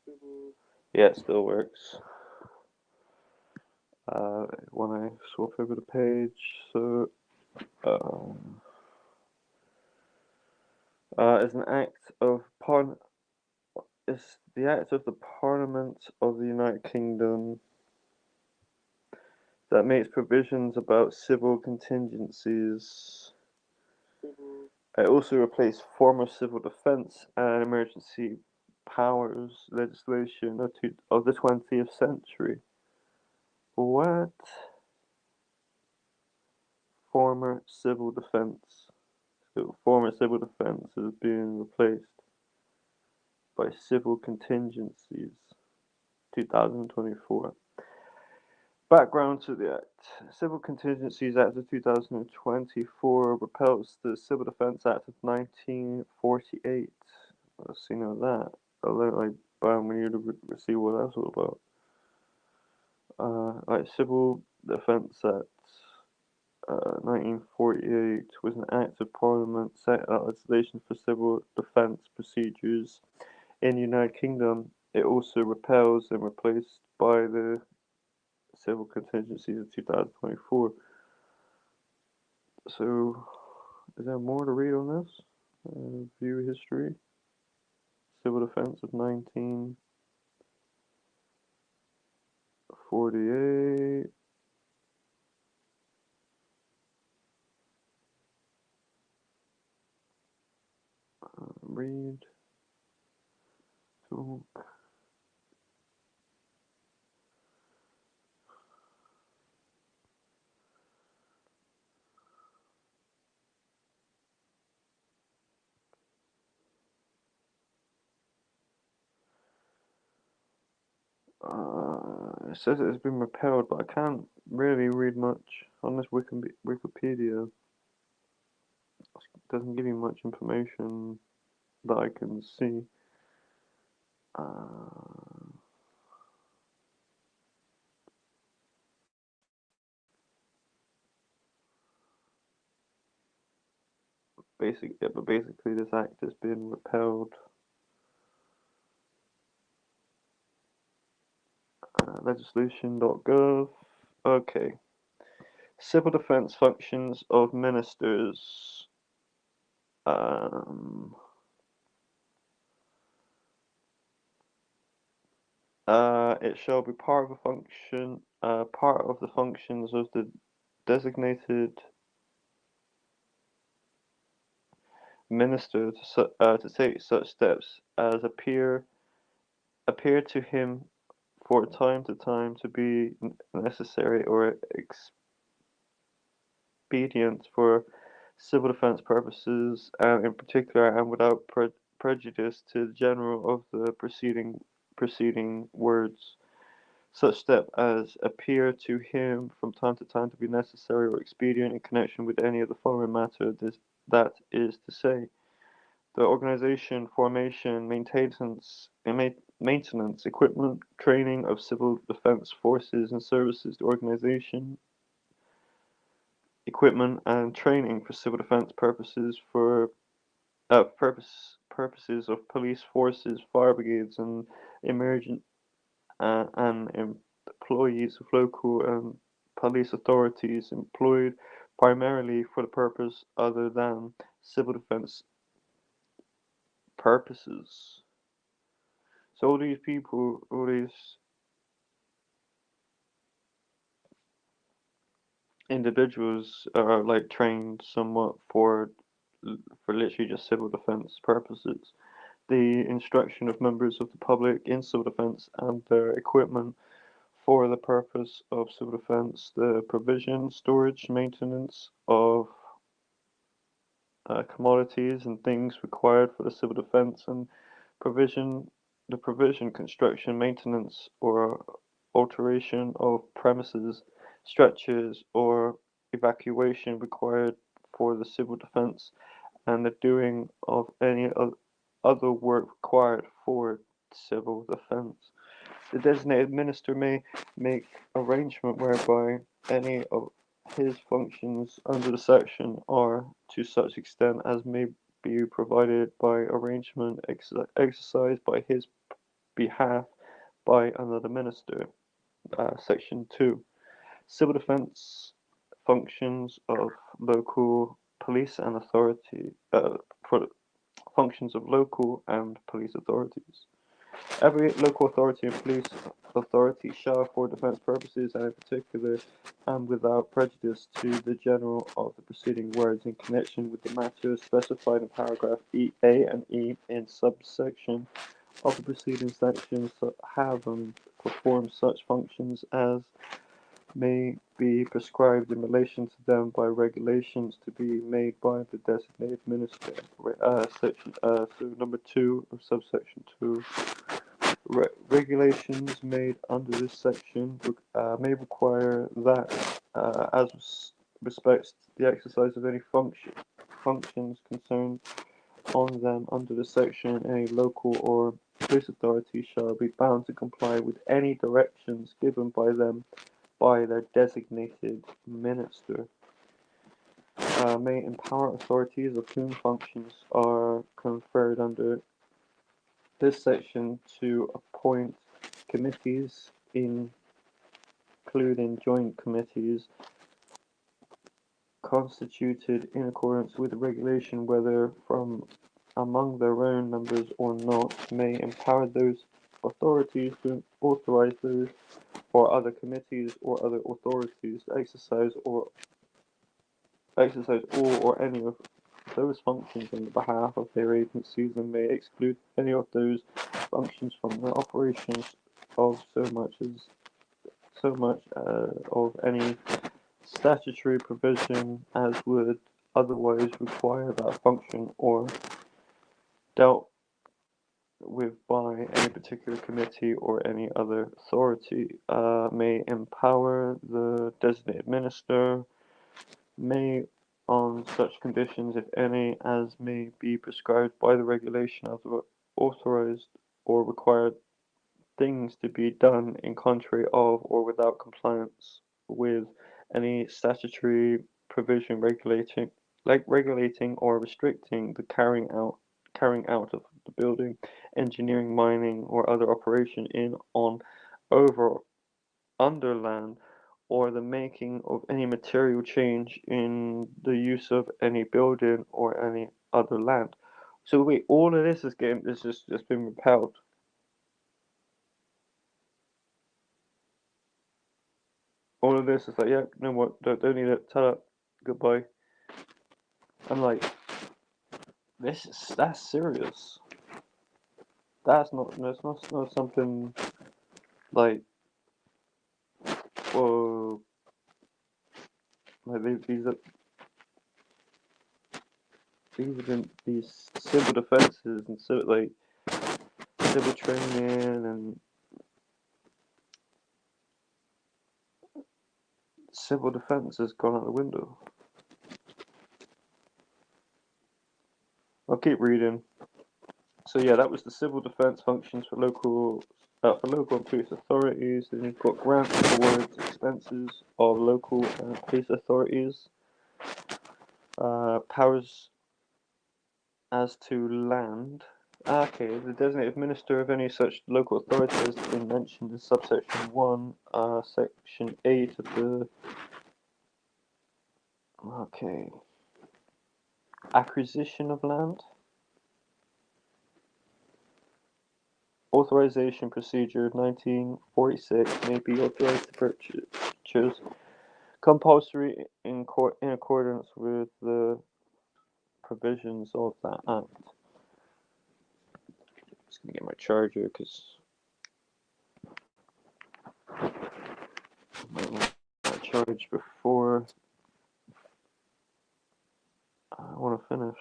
Civil. Yeah, it still works. When I swap over the page, so is an act of is the act of the Parliament of the United Kingdom that makes provisions about civil contingencies. It also replaced former civil defence and emergency powers legislation of the 20th century. What? Former civil defence. So former civil defence is being replaced by civil contingencies. 2024. Background to the Act. Civil Contingencies Act of 2024 repeals the Civil Defence Act of 1948. Let's see now that. I look like we need to see what that's all about. Civil Defence Act 1948 was an act of Parliament set out legislation for civil defence procedures in the United Kingdom. It also repels and replaced by the Civil Contingencies of 2024. So, is there more to read on this? View history. Civil Defense of 1948. Read. Talk. It says it has been repelled, but I can't really read much on this Wikipedia. It doesn't give you much information that I can see. Basically this act has been repelled. Legislation.gov. Okay. Civil defense functions of ministers. It shall be part of the functions of the designated minister to take such steps as appear to him for time to time to be necessary or expedient for civil defense purposes, and in particular, and without prejudice to the general of the preceding words. Such step as appear to him from time to time to be necessary or expedient in connection with any of the following matter, that is to say, the organization, formation, maintenance, equipment, training of civil defense forces and services, the organization, equipment, and training for civil defense purposes purposes of police forces, fire brigades, and emergent and employees of local and police authorities employed primarily for the purpose other than civil defense purposes. So all these people, all these individuals are like trained somewhat for literally just civil defense purposes. The instruction of members of the public in civil defense and their equipment for the purpose of civil defense, the provision, storage, maintenance of commodities and things required for the civil defense, and provision the provision, construction, maintenance, or alteration of premises, structures, or evacuation required for the civil defense, and the doing of any other work required for civil defense. The designated minister may make arrangement whereby any of his functions under the section are, to such extent as may be provided by arrangement exercised by his behalf by another minister. Section 2. Civil defense functions of local police and authority, functions of local and police authorities. Every local authority and police authority shall, for defence purposes and in particular, and without prejudice to the general of the preceding words in connection with the matters specified in paragraph A and E in subsection of the preceding sections, have and perform such functions as may be prescribed in relation to them by regulations to be made by the designated minister. So number 2 of subsection 2. Regulations made under this section may require that, as respects the exercise of any functions concerned on them under the section, any local or police authority shall be bound to comply with any directions given by them by their designated minister. May empower authorities of whom functions are conferred under this section to appoint committees, including joint committees, constituted in accordance with the regulation, whether from among their own members or not, may empower those authorities to authorize those or other committees or other authorities to exercise all or any of those functions on the behalf of their agencies, and may exclude any of those functions from the operations of so much of any statutory provision as would otherwise require that function or dealt with by any particular committee or any other authority. May empower the designated minister, may on such conditions, if any, as may be prescribed by the regulation of the authorized or required things to be done in contrary of or without compliance with any statutory provision regulating or restricting the carrying out of the building, engineering, mining, or other operation in, on, over, under land, or the making of any material change in the use of any building or any other land. So wait, all of this is just been repelled. All of this is like, yeah, no more, don't need it, ta-da, goodbye. I'm like, that's serious. That's not something like, whoa, like these civil defenses and so like civil training and civil defense has gone out the window. I'll keep reading. So yeah, that was the civil defense functions for local and police authorities. Then you've got grants, awards, expenses of local and police authorities. Powers as to land. Okay, the designated minister of any such local authority has been mentioned in subsection 1, section 8 of the. Okay. Acquisition of land. Authorization procedure 1946 may be authorized to purchase compulsory in accordance with the provisions of that act. Just gonna get my charger because I charge before I want to finish.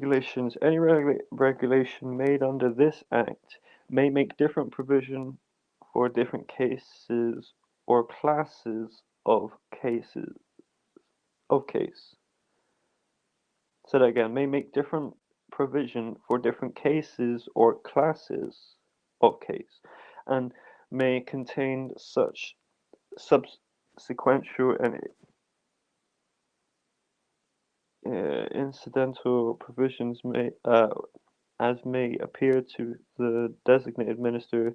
regulations. Any regulation made under this Act may make different provision for different cases or classes of cases of case. Say that again. May make different provision for different cases or classes of case, and may contain such subsequential and incidental provisions as may appear to the designated minister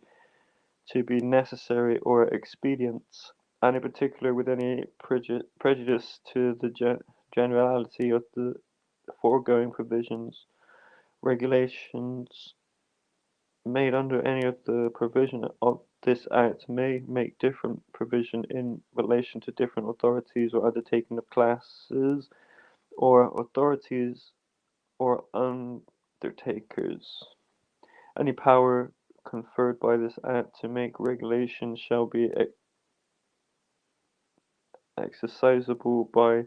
to be necessary or expedient, and in particular with any prejudice to the generality of the foregoing provisions. Regulations made under any of the provision of this Act may make different provision in relation to different authorities or undertaking of classes or authorities or undertakers. Any power conferred by this Act to make regulations shall be exercisable by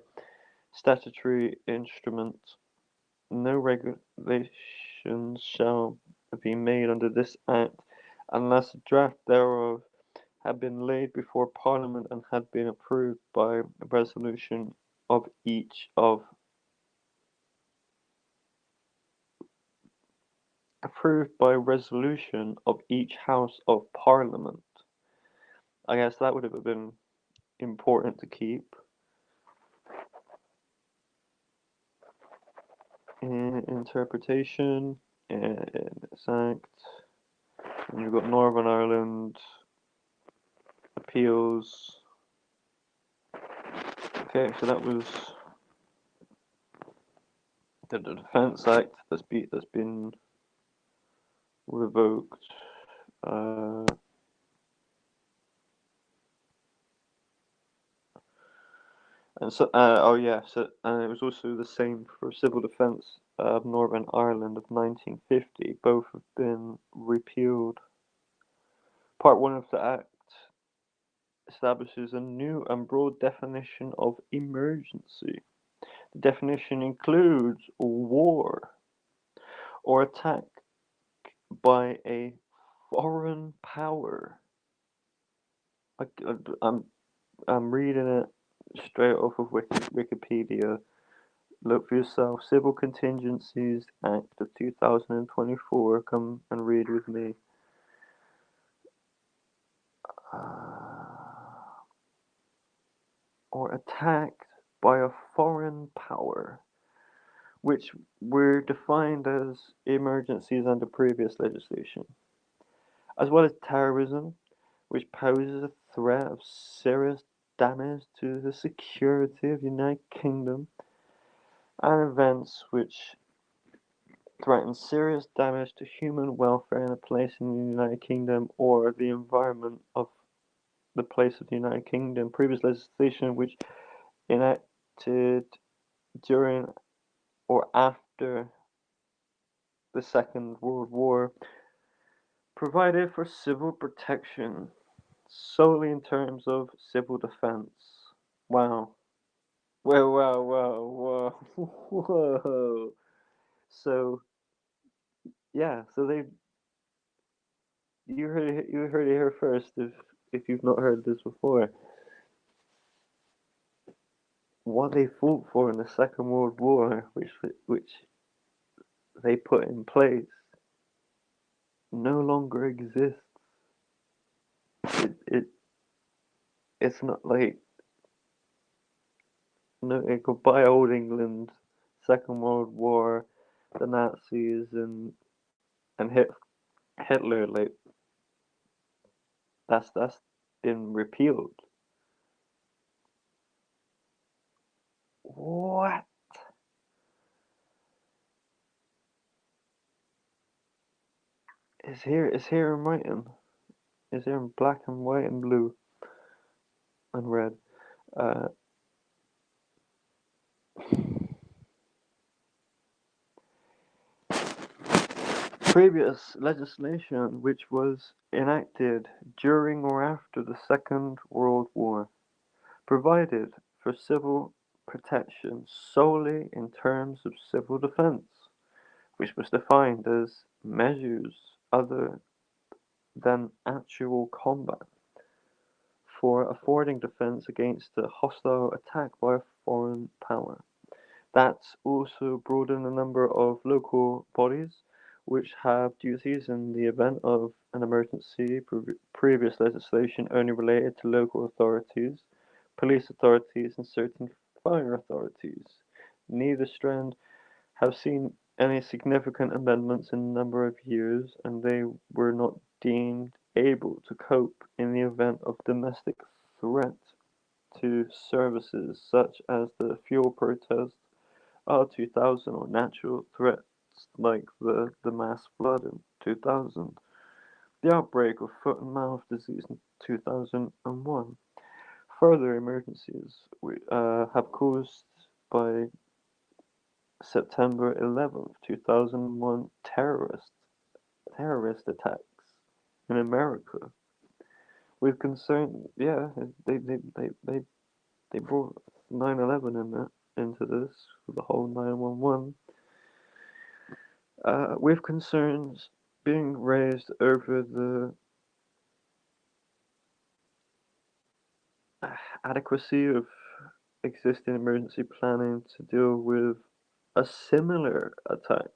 statutory instrument. No regulations shall be made under this Act unless a draft thereof had been laid before Parliament and had been approved by resolution of each House of Parliament. I guess that would have been important to keep. Interpretation and this Act. And you've got Northern Ireland appeals. Okay, so that was the Defence Act that's been revoked. And so, and it was also the same for Civil Defence of Northern Ireland of 1950. Both have been repealed. Part 1 of the Act establishes a new and broad definition of emergency. The definition includes war or attack by a foreign power. I'm reading it straight off of Wikipedia. Look for yourself. Civil Contingencies Act of 2024. Come and read with me. Or attacked by a foreign power, which were defined as emergencies under previous legislation, as well as terrorism, which poses a threat of serious damage to the security of the United Kingdom, and events which threaten serious damage to human welfare in a place in the United Kingdom or the environment of the place of the United Kingdom. Previous legislation which enacted during or after the Second World War provided for civil protection solely in terms of civil defense. Wow. Whoa. Whoa. So, yeah, so you heard it here first if you've not heard this before. What they fought for in the Second World War, which they put in place, no longer exists. It's not like goodbye old England, Second World War, the Nazis and Hitler. Like that's been repealed. What? It's here in writing. It's here in black and white and blue and red. Previous legislation which was enacted during or after the Second World War provided for civil protection solely in terms of civil defense. which was defined as measures other than actual combat for affording defense against a hostile attack by a foreign power. That's also broadened the number of local bodies which have duties in the event of an emergency. Previous legislation only related to local authorities, police authorities, and certain fire authorities. Neither strand have seen any significant amendments in a number of years, and they were not deemed able to cope in the event of domestic threat to services such as the fuel protest of 2000 or natural threats like the mass flood in 2000, the outbreak of foot and mouth disease in 2001. Further emergencies have caused by September 11th, 2001 terrorist attacks in America. With concern, yeah, they brought 9/11 into this, the whole 911. With concerns being raised over the adequacy of existing emergency planning to deal with a similar attack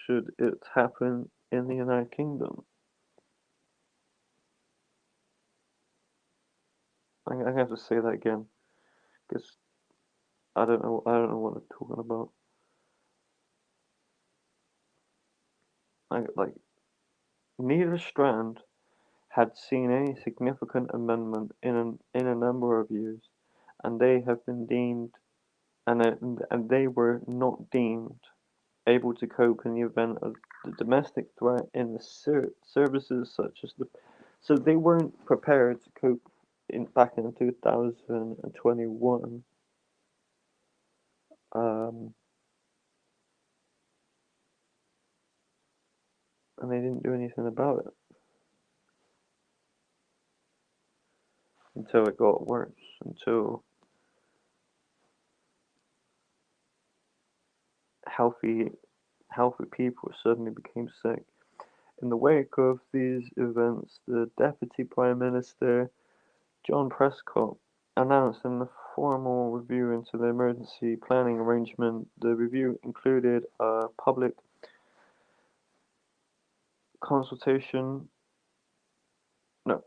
should it happen in the United Kingdom. I have to say that again because I don't know what I'm talking about. Like neither strand had seen any significant amendment in a number of years, and they have been deemed and they were not deemed able to cope in the event of the domestic threat in the services such as the so they weren't prepared to cope in back in 2021, um, and they didn't do anything about it until it got worse, until healthy healthy people suddenly became sick. In the wake of these events, the Deputy Prime Minister, John Prescott, announced in a formal review into the emergency planning arrangement. The review included a consultation, no,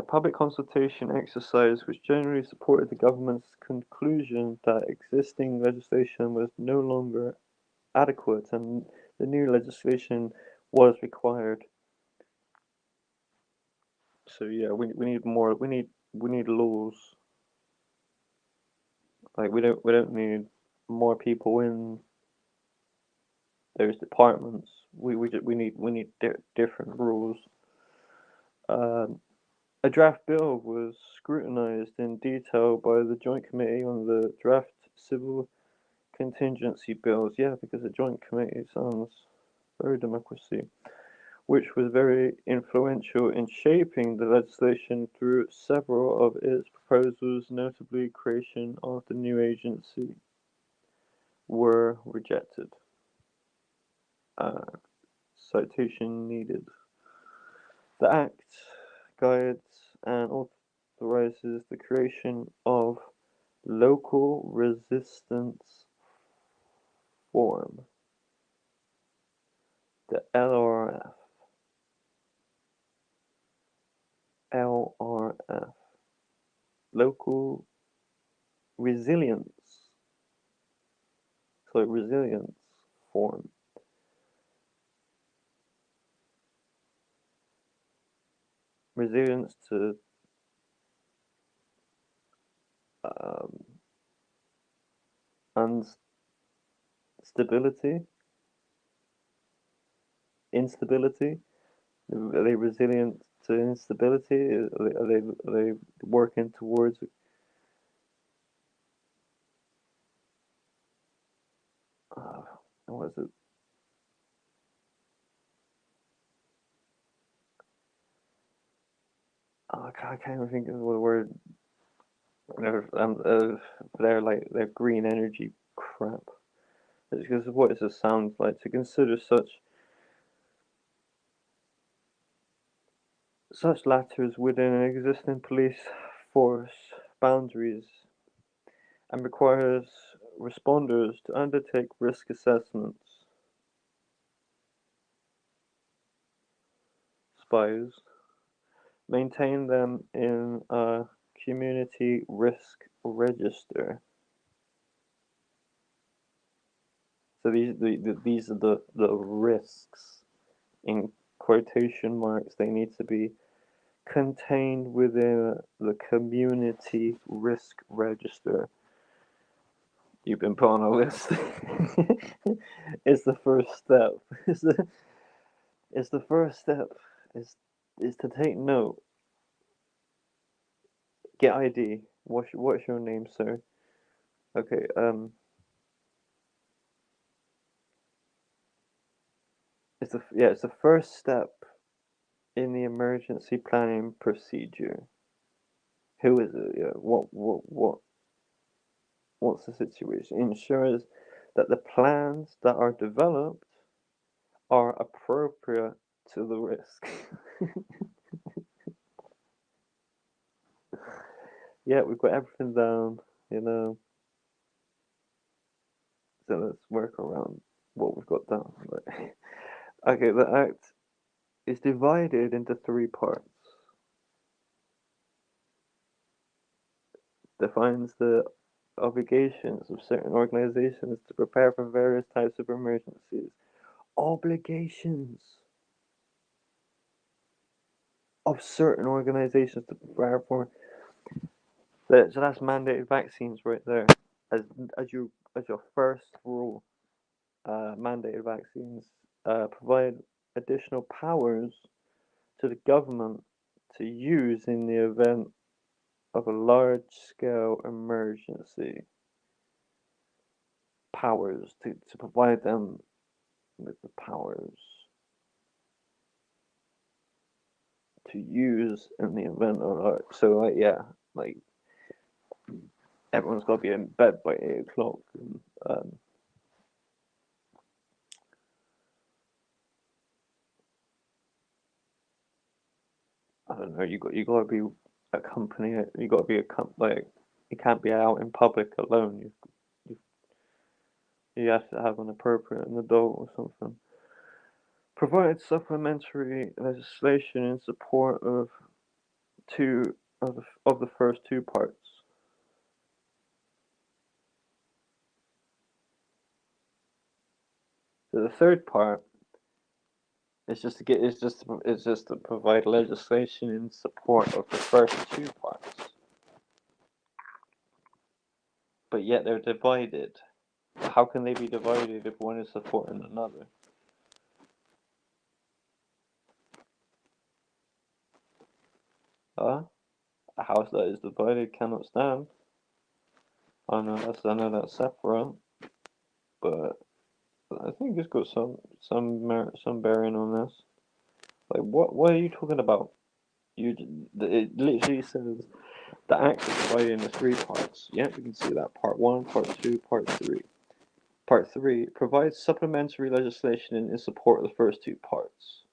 public consultation exercise which generally supported the government's conclusion that existing legislation was no longer adequate and the new legislation was required. So yeah, we need more. We need laws. Like we don't need more people in those departments. We need different rules. Um, a draft bill was scrutinized in detail by the Joint Committee on the Draft Civil Contingency Bills. Yeah, because the Joint Committee sounds very democracy, which was very influential in shaping the legislation through several of its proposals, notably creation of the new agency, were rejected. Uh, citation needed. The Act guides and authorizes the creation of Local Resistance Form, the LRF, Local Resilience, Resilience Form. Resilience to instability, instability. Are they resilient to instability? Are they working towards? What is it? Oh, I can't even think of the word. They're like they're green energy crap. because of what it sounds like, to consider such ladders within an existing police force boundaries and requires responders to undertake risk assessments, spies, maintain them in a community risk register. So these are the risks in quotation marks. They need to be contained within the community risk register. You've been put on a list. It's the first step. It's the first step. Is to take note. Get ID. What's your name, sir? Okay. It's the first step in the emergency planning procedure. Who is it? Yeah. What's the situation? Ensures that the plans that are developed are appropriate to the risk. Yeah, we've got everything down, you know. So let's work around what we've got down. Okay, the act is divided into three parts. Defines the obligations of certain organizations to prepare for various types of emergencies. Obligations of certain organizations to prepare for. So that's mandated vaccines right there. As as you as your first rule, mandated vaccines provide additional powers to the government to use in the event of a large-scale emergency. Powers to provide them with the powers to use in the event of like everyone's got to be in bed by 8 o'clock. And, I don't know. You got to be a company. You got to be like you can't be out in public alone. You have to have an appropriate an adult or something. Provided supplementary legislation in support of two of the first two parts. So the third part is just to provide legislation in support of the first two parts. But yet they're divided. How can they be divided if one is supporting another? Huh? A house that is divided cannot stand. I know that's separate, but I think it's got some bearing on this. Like what are you talking about? It literally says the act is divided into three parts. Yeah, we can see that. Part 1, Part 2, Part 3. Part 3 provides supplementary legislation in support of the first two parts.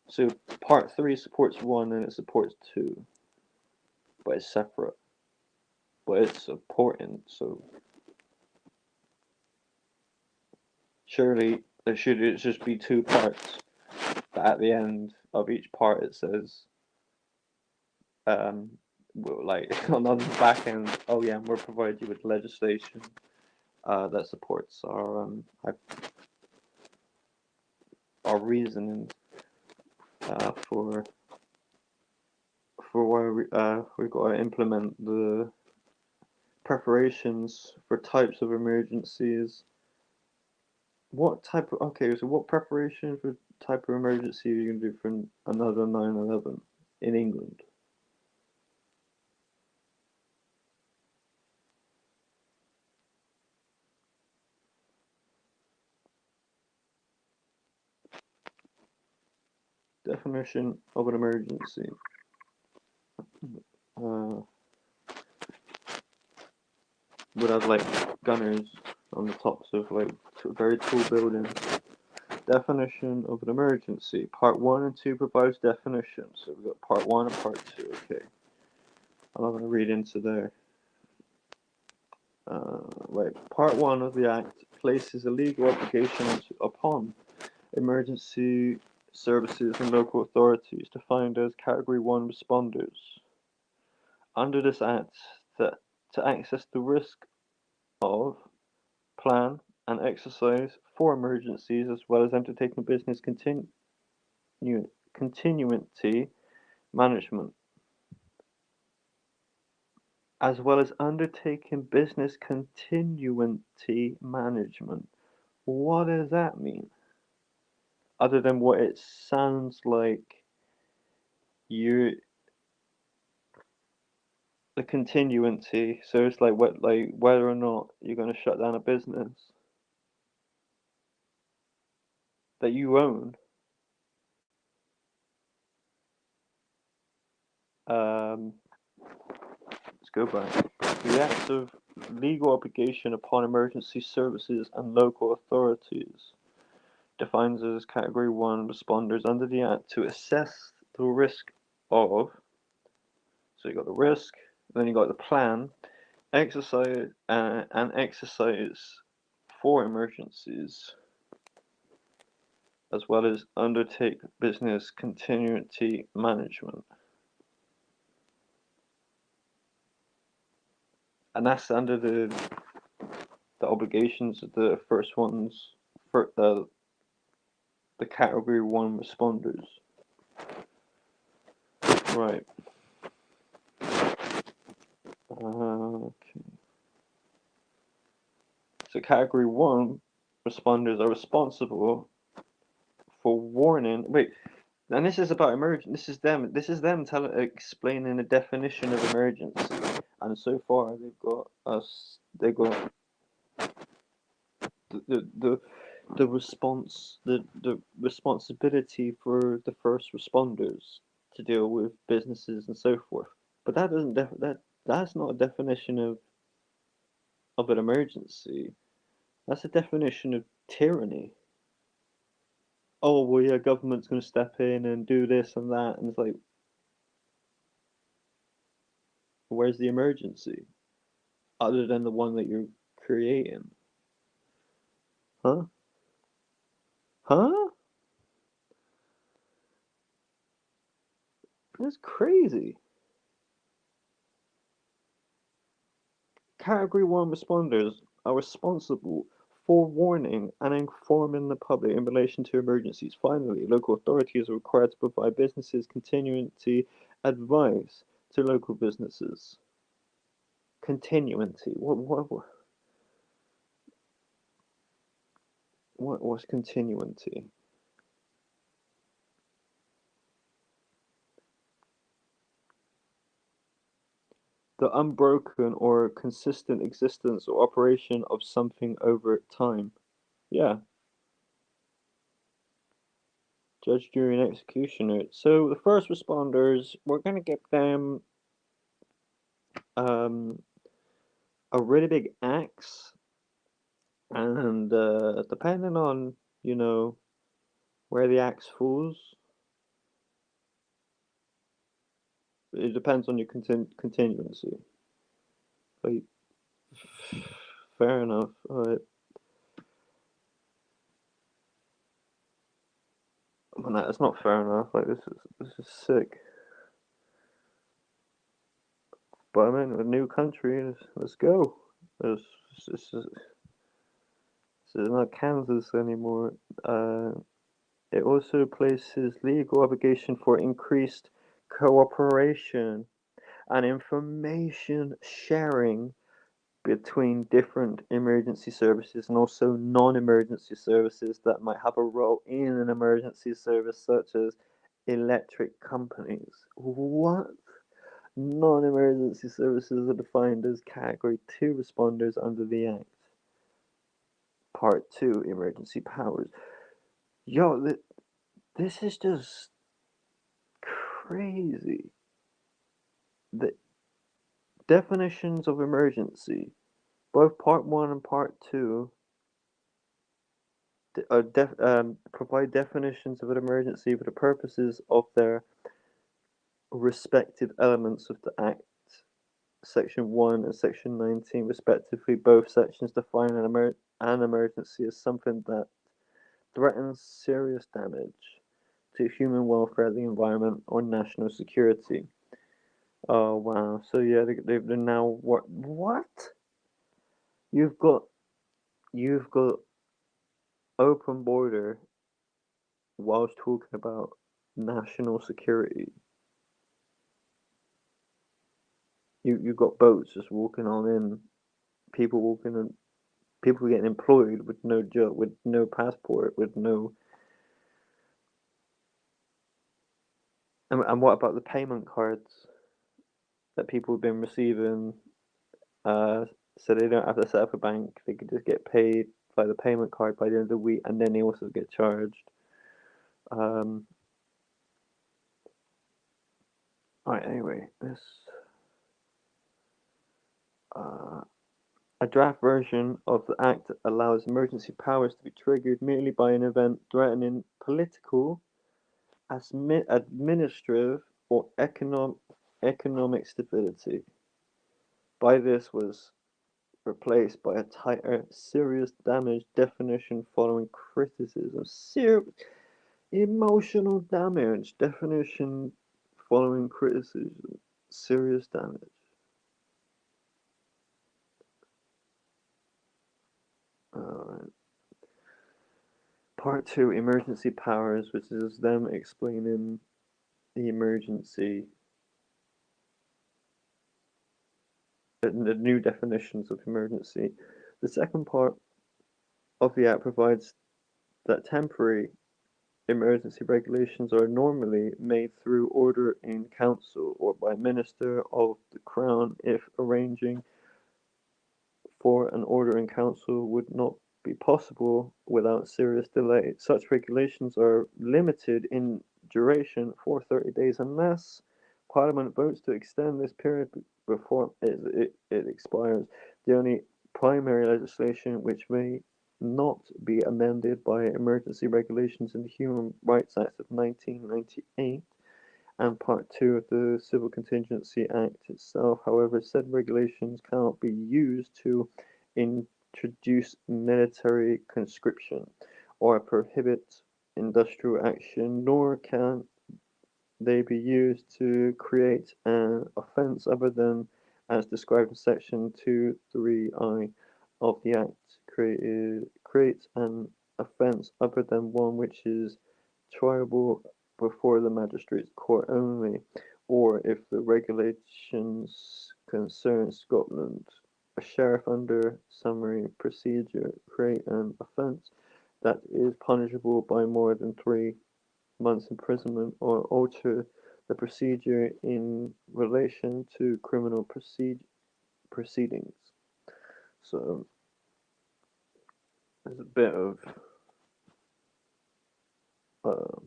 So Part 3 supports 1 and it supports 2. But it's separate. But it's important, so surely there should just be two parts. But at the end of each part it says like on the back end, oh yeah, we'll provide you with legislation that supports our reasoning for why we've got to implement the preparations for types of emergencies. What type of so what preparation for type of emergency are you gonna do for another 9/11 in England? Definition of an emergency. would have like gunners on the tops of like very tall buildings. Definition of an emergency. Part 1 and 2 provides definitions. So we've got part 1 and part 2. Okay. I'm not going to read into there. Right. Part 1 of the Act places a legal obligation upon emergency services and local authorities defined as Category 1 responders. Under this Act, to access the risk of, plan, and exercise for emergencies as well as undertaking business continuity management, as well as undertaking business continuity management. What does that mean? Other than what it sounds like, you the continuity. So it's like whether or not you're going to shut down a business that you own. Let's go back. The act of legal obligation upon emergency services and local authorities defines as Category 1 responders under the Act to assess the risk of. So you got the risk, then you got the plan, exercise and exercise for emergencies, as well as undertake business continuity management. And that's under the obligations of the first ones for the Category 1 responders. Right. Okay. So Category 1 responders are responsible for warning. Wait, and this is about emergency. This is them explaining the definition of emergency. And so far, they've got us. They got the response, the responsibility for the first responders to deal with businesses and so forth. But that doesn't that's not a definition of an emergency. That's a definition of tyranny. Oh well, yeah, government's going to step in and do this and that, and it's like, where's the emergency, other than the one that you're creating? Huh? Huh? That's crazy. Category 1 responders are responsible for warning and informing the public in relation to emergencies. Finally, local authorities are required to provide businesses continuity advice to local businesses. Continuity. What's continuity? The unbroken or consistent existence or operation of something over time. Yeah. Judge, jury, and executioner. So the first responders, we're going to give them a really big axe, and depending on, where the axe falls, it depends on your continuancy. Like, fair enough. Alright. Well, no, it's not fair enough. Like, this is sick. But I mean, a new country. Let's go. This is not Kansas anymore. It also places legal obligation for increased cooperation and information sharing between different emergency services and also non-emergency services that might have a role in an emergency service, such as electric companies. What? Non-emergency services are defined as Category 2 responders under the Act. Part 2, emergency powers. Yo, this is just crazy. The definitions of emergency Both Part 1 and Part 2 provide definitions of an emergency for the purposes of their respective elements of the Act. Section 1 and Section 19, respectively. Both sections define an emergency as something that threatens serious damage to human welfare, the environment, or national security. Oh wow! So yeah, they're now what? You've got you've got open border whilst talking about national security. You've got boats just walking on in, people walking in, people getting employed with no job, with no passport, with no. And what about the payment cards that people have been receiving? Uh, so they don't have to set up a bank; they could just get paid by the payment card by the end of the week, and then they also get charged. Um, Alright, anyway, this uh, a draft version of the Act allows emergency powers to be triggered merely by an event threatening political, administrative, or economic stability. By this was replaced by a tighter, serious damage definition following criticism. Emotional damage definition following criticism. Serious damage. Alright. Part 2, emergency powers, which is them explaining the emergency, the new definitions of emergency. The second part of the Act provides that temporary emergency regulations are normally made through order in council or by Minister of the Crown if arranging for an order in council would not be possible without serious delay. Such regulations are limited in duration for 30 days unless Parliament votes to extend this period before it expires. The only primary legislation which may not be amended by emergency regulations in the Human Rights Act of 1998 and Part 2 of the Civil Contingency Act itself. However, said regulations cannot be used to introduce military conscription or prohibit industrial action, nor can they be used to create an offence other than as described in Section 2(3)(i) of the Act, create an offence other than one which is triable before the magistrates' court only, or if the regulations concern Scotland, a sheriff under summary procedure create an offence that is punishable by more than 3 months imprisonment or alter the procedure in relation to criminal proceedings. So there's a bit of uh,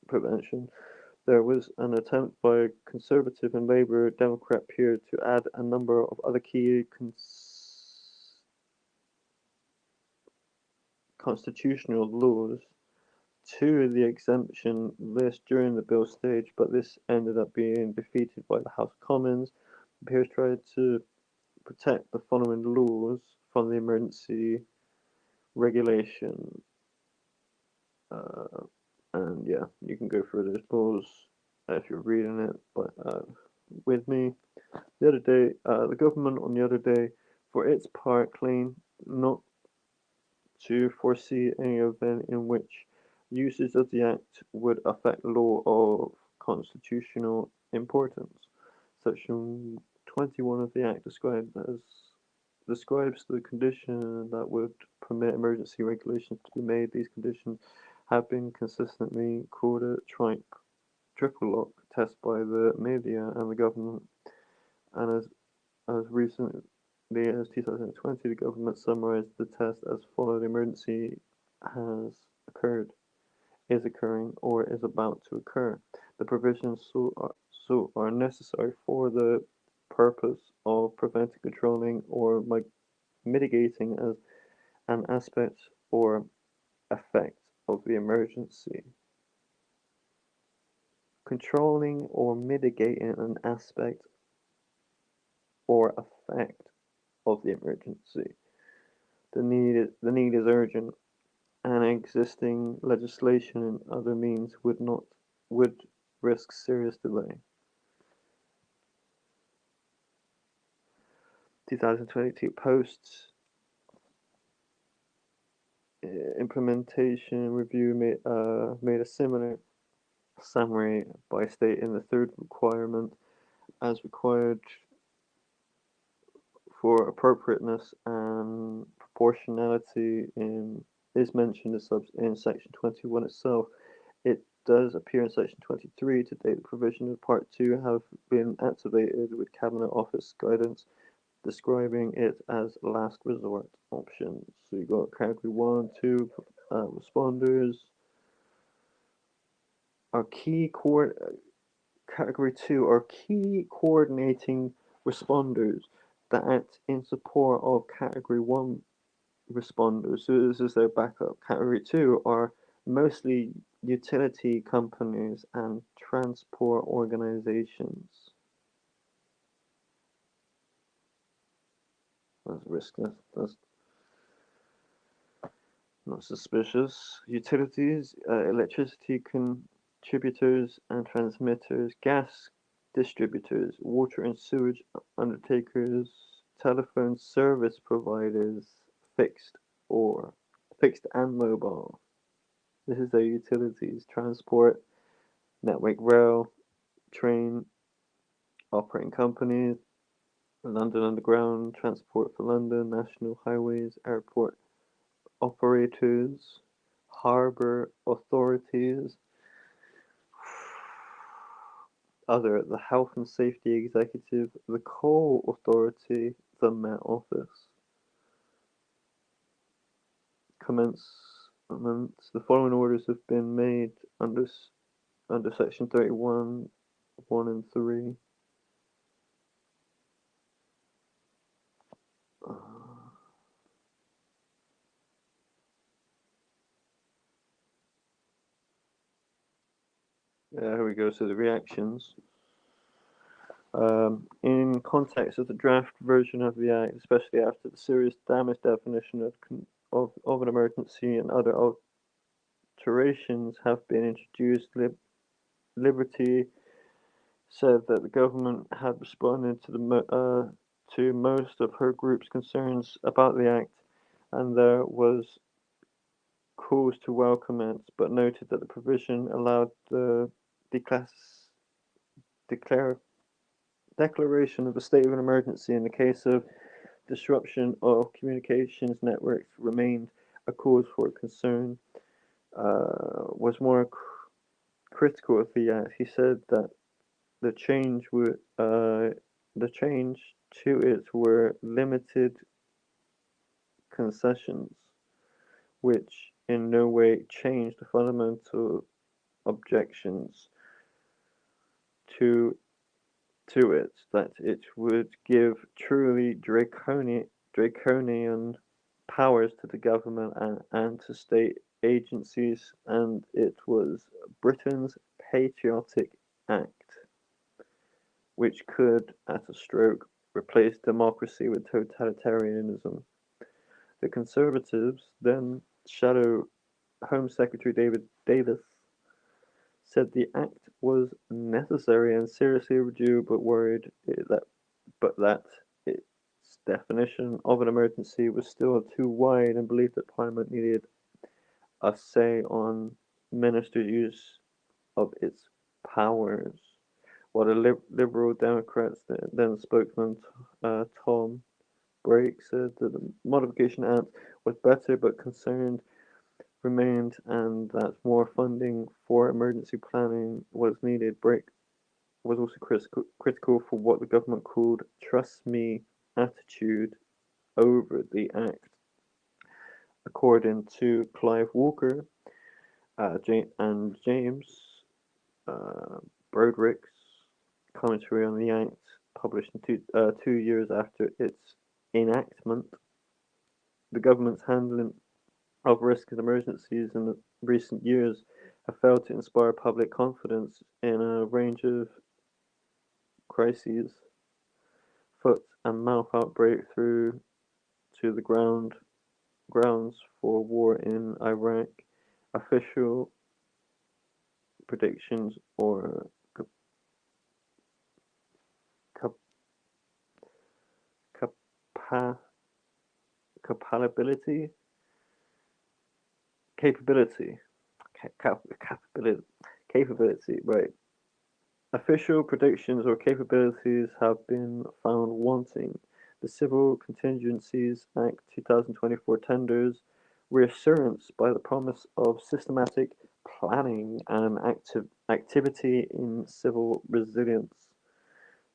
prevention. There was an attempt by Conservative and Labour Democrat peer to add a number of other key constitutional laws to the exemption list during the bill stage, but this ended up being defeated by the House of Commons. The peers tried to protect the following laws from the emergency regulation. Uh, and yeah, you can go through those laws if you're reading it, but with me. The other day, the government on the other day, for its part, claimed not to foresee any event in which usage of the Act would affect law of constitutional importance. Section 21 of the Act describes the condition that would permit emergency regulations to be made. These conditions have been consistently called a triple lock test by the media and the government, and as recently as 2020, the government summarized the test as follows: the emergency has occurred, is occurring, or is about to occur. The provisions so are necessary for the purpose of preventing, controlling, or mitigating as an aspect or effect of the emergency. Controlling or mitigating an aspect or effect of the emergency. The need is urgent, and existing legislation and other means would risk serious delay. 2022 posts implementation review made a similar summary by stating the third requirement as required for appropriateness and proportionality is mentioned in section 21 itself. It does appear in section 23 to date. The provision of part 2 have been activated with Cabinet Office guidance describing it as last resort options. So you got category 1, 2 responders. Category 2 are key coordinating responders that act in support of category 1 responders. So this is their backup. Category 2 are mostly utility companies and transport organizations. That's risky. That's not suspicious. Utilities, electricity contributors and transmitters, gas distributors, water and sewage undertakers, telephone service providers, fixed and mobile. This is their utilities. Transport, network rail, train, operating companies, London Underground, Transport for London, National Highways, airport operators, harbour authorities, the Health and Safety Executive, the Coal Authority, the Met Office. Commencement. The following orders have been made under section 31, 1 and 3. Here we go. So the reactions. In context of the draft version of the Act, especially after the serious damage definition of an emergency and other alterations have been introduced, Liberty said that the government had responded to most of her group's concerns about the Act, and there was cause to welcome it, but noted that the provision allowed the declaration of a state of an emergency in the case of disruption of communications networks remained a cause for concern. Was more critical of the Act. He said that the change to it were limited concessions, which in no way changed the fundamental objections to it, that it would give truly draconian powers to the government and to state agencies, and it was Britain's Patriotic Act, which could, at a stroke, replace democracy with totalitarianism. The Conservatives, then Shadow Home Secretary David Davis, said the act was necessary and seriously overdue, but worried that its definition of an emergency was still too wide, and believed that Parliament needed a say on ministers' use of its powers. While the Liberal Democrats, then spokesman Tom Brake, said that the Modification Act was better, but concerned remained and that more funding for emergency planning was needed. Brake was also critical for what the government called "trust me" attitude over the Act. According to Clive Walker and James Broderick's commentary on the Act, published in 2 years after its enactment. The government's handling of risk and emergencies in the recent years have failed to inspire public confidence in a range of crises, foot and mouth outbreak through to the grounds for war in Iraq. Official predictions or capa- capability, capability, capability, right. Official predictions or capabilities have been found wanting. The Civil Contingencies Act 2024 tenders reassurance by the promise of systematic planning and activity in civil resilience.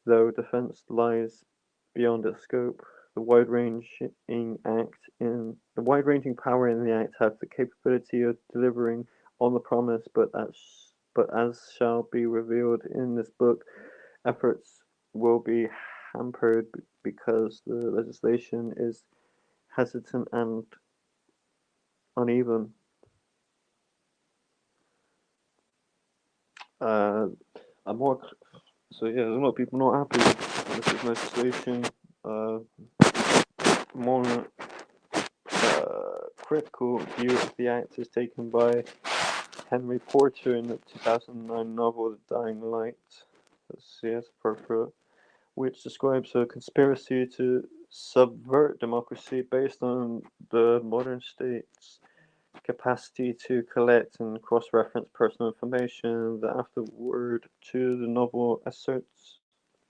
Though defence lies beyond its scope, the wide-ranging power in the Act has the capability of delivering on the promise, but as shall be revealed in this book, efforts will be hampered because the legislation is hesitant and uneven. There's a lot of people not happy with this legislation. More critical view of the Act is taken by Henry Porter in the 2009 novel The Dying Light, which describes a conspiracy to subvert democracy based on the modern state's capacity to collect and cross-reference personal information. The afterword to the novel asserts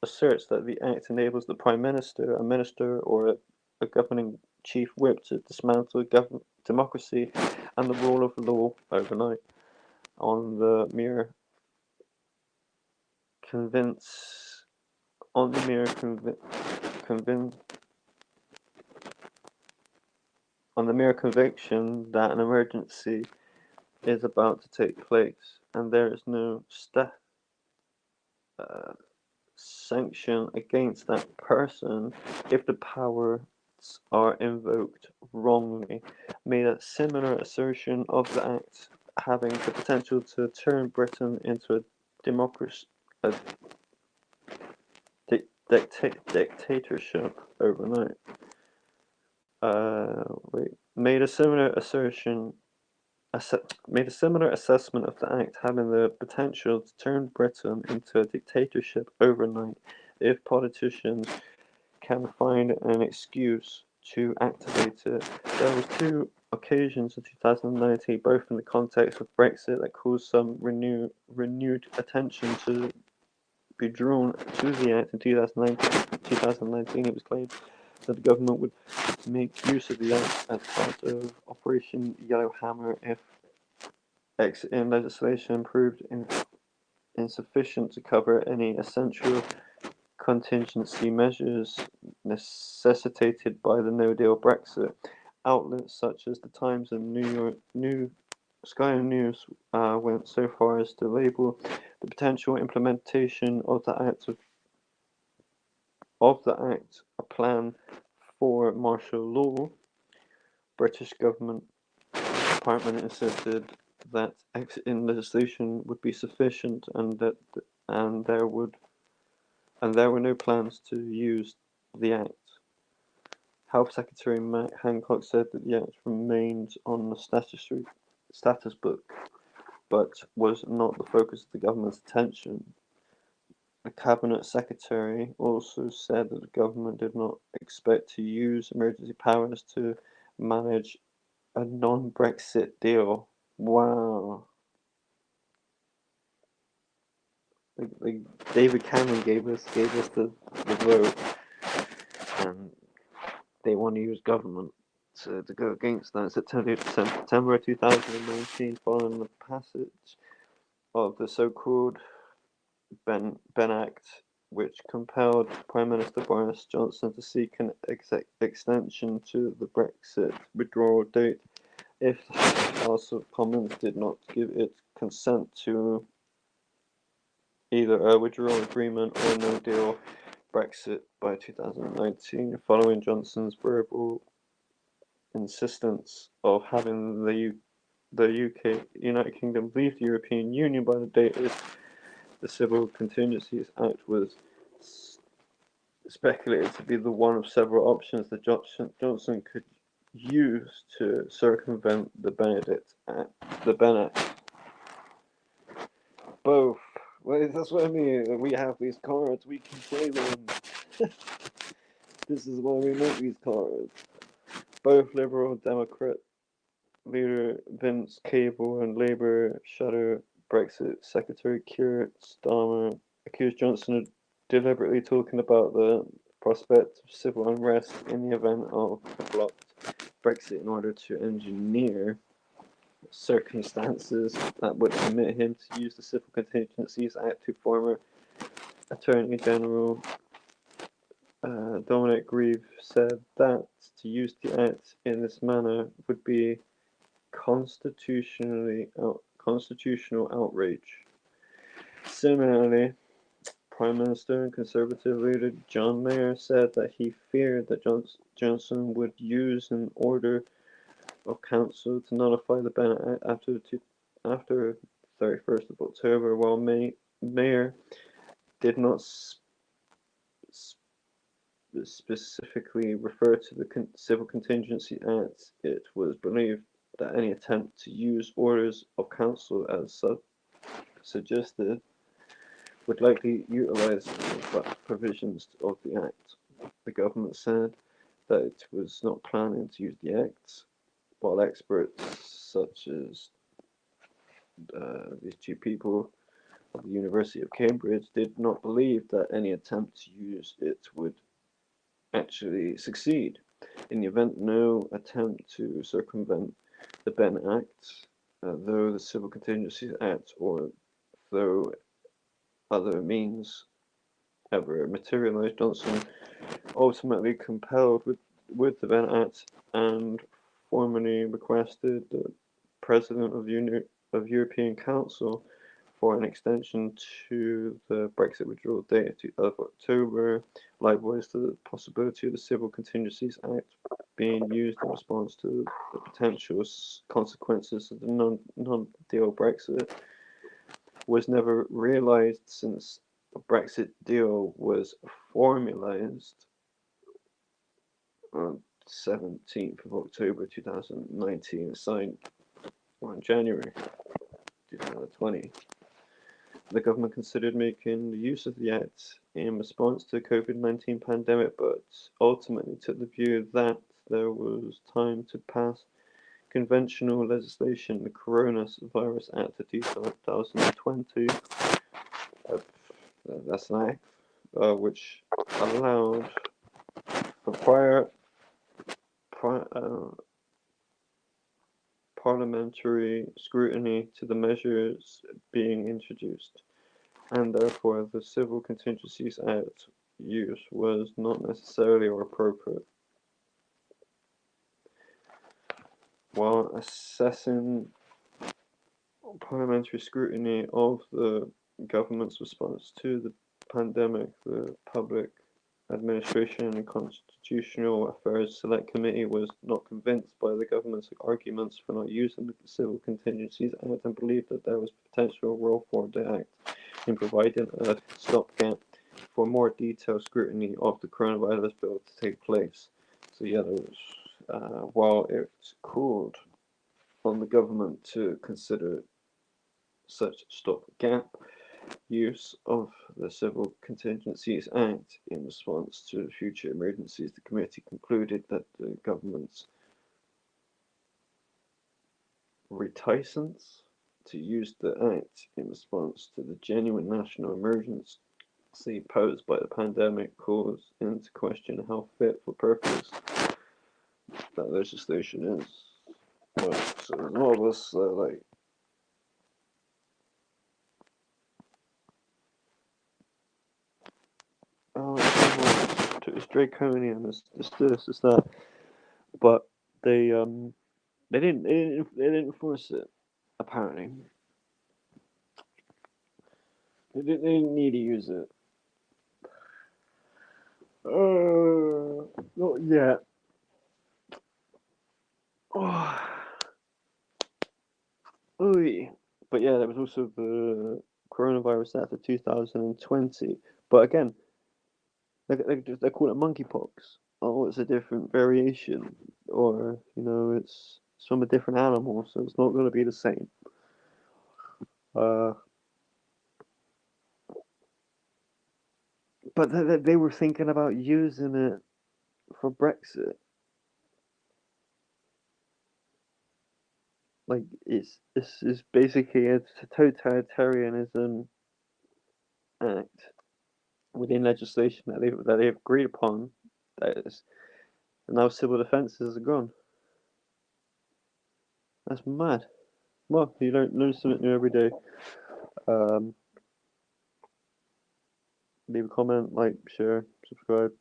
that the Act enables the Prime Minister, a minister, or a governing chief whip to dismantle democracy and the rule of law overnight. On the mere conviction that an emergency is about to take place and there is no sanction against that person if the powers are invoked wrongly, made a similar assertion of the Act having the potential to turn Britain into a dictatorship overnight. Made a similar assessment of the Act having the potential to turn Britain into a dictatorship overnight if politicians can find an excuse to activate it. There was 2 occasions in 2019, both in the context of Brexit, that caused some renewed attention to be drawn to the Act. In 2019, it was claimed that the government would make use of the Act as part of Operation Yellowhammer if exiting legislation proved insufficient to cover any essential contingency measures necessitated by the no-deal Brexit. Outlets such as The Times and Sky News went so far as to label the potential implementation of the Act a plan for martial law. British government department insisted that exiting legislation would be sufficient and there were no plans to use the Act. Health Secretary Matt Hancock said that the Act remained on the status book, but was not the focus of the government's attention. The Cabinet Secretary also said that the government did not expect to use emergency powers to manage a non-Brexit deal. Wow. David Cameron gave us the vote, and they want to use government to go against that. September 2019, following the passage of the so-called Ben Act, which compelled Prime Minister Boris Johnson to seek an extension to the Brexit withdrawal date if the House of Commons did not give its consent to either a withdrawal agreement or no deal. Brexit by 2019, following Johnson's verbal insistence of having the UK, United Kingdom, leave the European Union by the date the Civil Contingencies Act was speculated to be the one of several options that Johnson could use to circumvent the Bennet. Both. Well, that's what I mean. We have these cards. We can play them. This is why we make these cards. Both Liberal Democrat leader Vince Cable and Labour shadow Brexit Secretary Keir Starmer accused Johnson of deliberately talking about the prospect of civil unrest in the event of a blocked Brexit in order to engineer circumstances that would permit him to use the Civil Contingencies Act. To former Attorney General Dominic Grieve said that to use the Act in this manner would be constitutional outrage. Similarly, Prime Minister and Conservative leader John Major said that he feared that Johnson would use an order of council to nullify the Bennet Act after 31st of October. While Major did not specifically refer to the Civil Contingency Act, it was believed that any attempt to use orders of council as suggested would likely utilise the provisions of the Act. The government said that it was not planning to use the Act, while experts such as these two people at the University of Cambridge did not believe that any attempt to use it would actually succeed. In the event no attempt to circumvent the Bennet Act, though the Civil Contingencies Act, or though other means ever materialised, Johnson ultimately compelled with the Bennet Act and formally requested the President of the European Council for an extension to the Brexit withdrawal date of October. Likewise, the possibility of the Civil Contingencies Act being used in response to the potential consequences of the non-deal Brexit was never realised, since a Brexit deal was formalised on 17th of October 2019, signed on January 2020. The government considered making use of the Act in response to the COVID-19 pandemic, but ultimately took the view that there was time to pass conventional legislation, the Coronavirus Act of 2020. That's an act which allowed for parliamentary scrutiny to the measures being introduced, and therefore the Civil Contingencies Act use was not necessarily or appropriate. While assessing parliamentary scrutiny of the government's response to the pandemic, the Public Administration and Constitutional Affairs Select Committee was not convinced by the government's arguments for not using the Civil Contingencies Act and believed that there was potential role for the Act in providing a stopgap for more detailed scrutiny of the coronavirus bill to take place. So yeah, there was, while it's called on the government to consider such stopgap use of the Civil Contingencies Act in response to future emergencies, the committee concluded that the government's reticence to use the Act in response to the genuine national emergency posed by the pandemic calls into question how fit for purpose that legislation is. Well, so a lot of us like it's draconian, it's this, it's that, but they didn't enforce it. Apparently, they didn't need to use it. Not yet. Oh, oy. But yeah, there was also the coronavirus after 2020. But again, they call it monkeypox. Oh, it's a different variation, or it's from a different animal, so it's not going to be the same. Uh, but they were thinking about using it for Brexit. Like it's basically a totalitarianism act within legislation that they've agreed upon. That is, and now civil defences are gone. That's mad. Well, you don't learn something new every day. Um, Leave a comment, like, share, subscribe.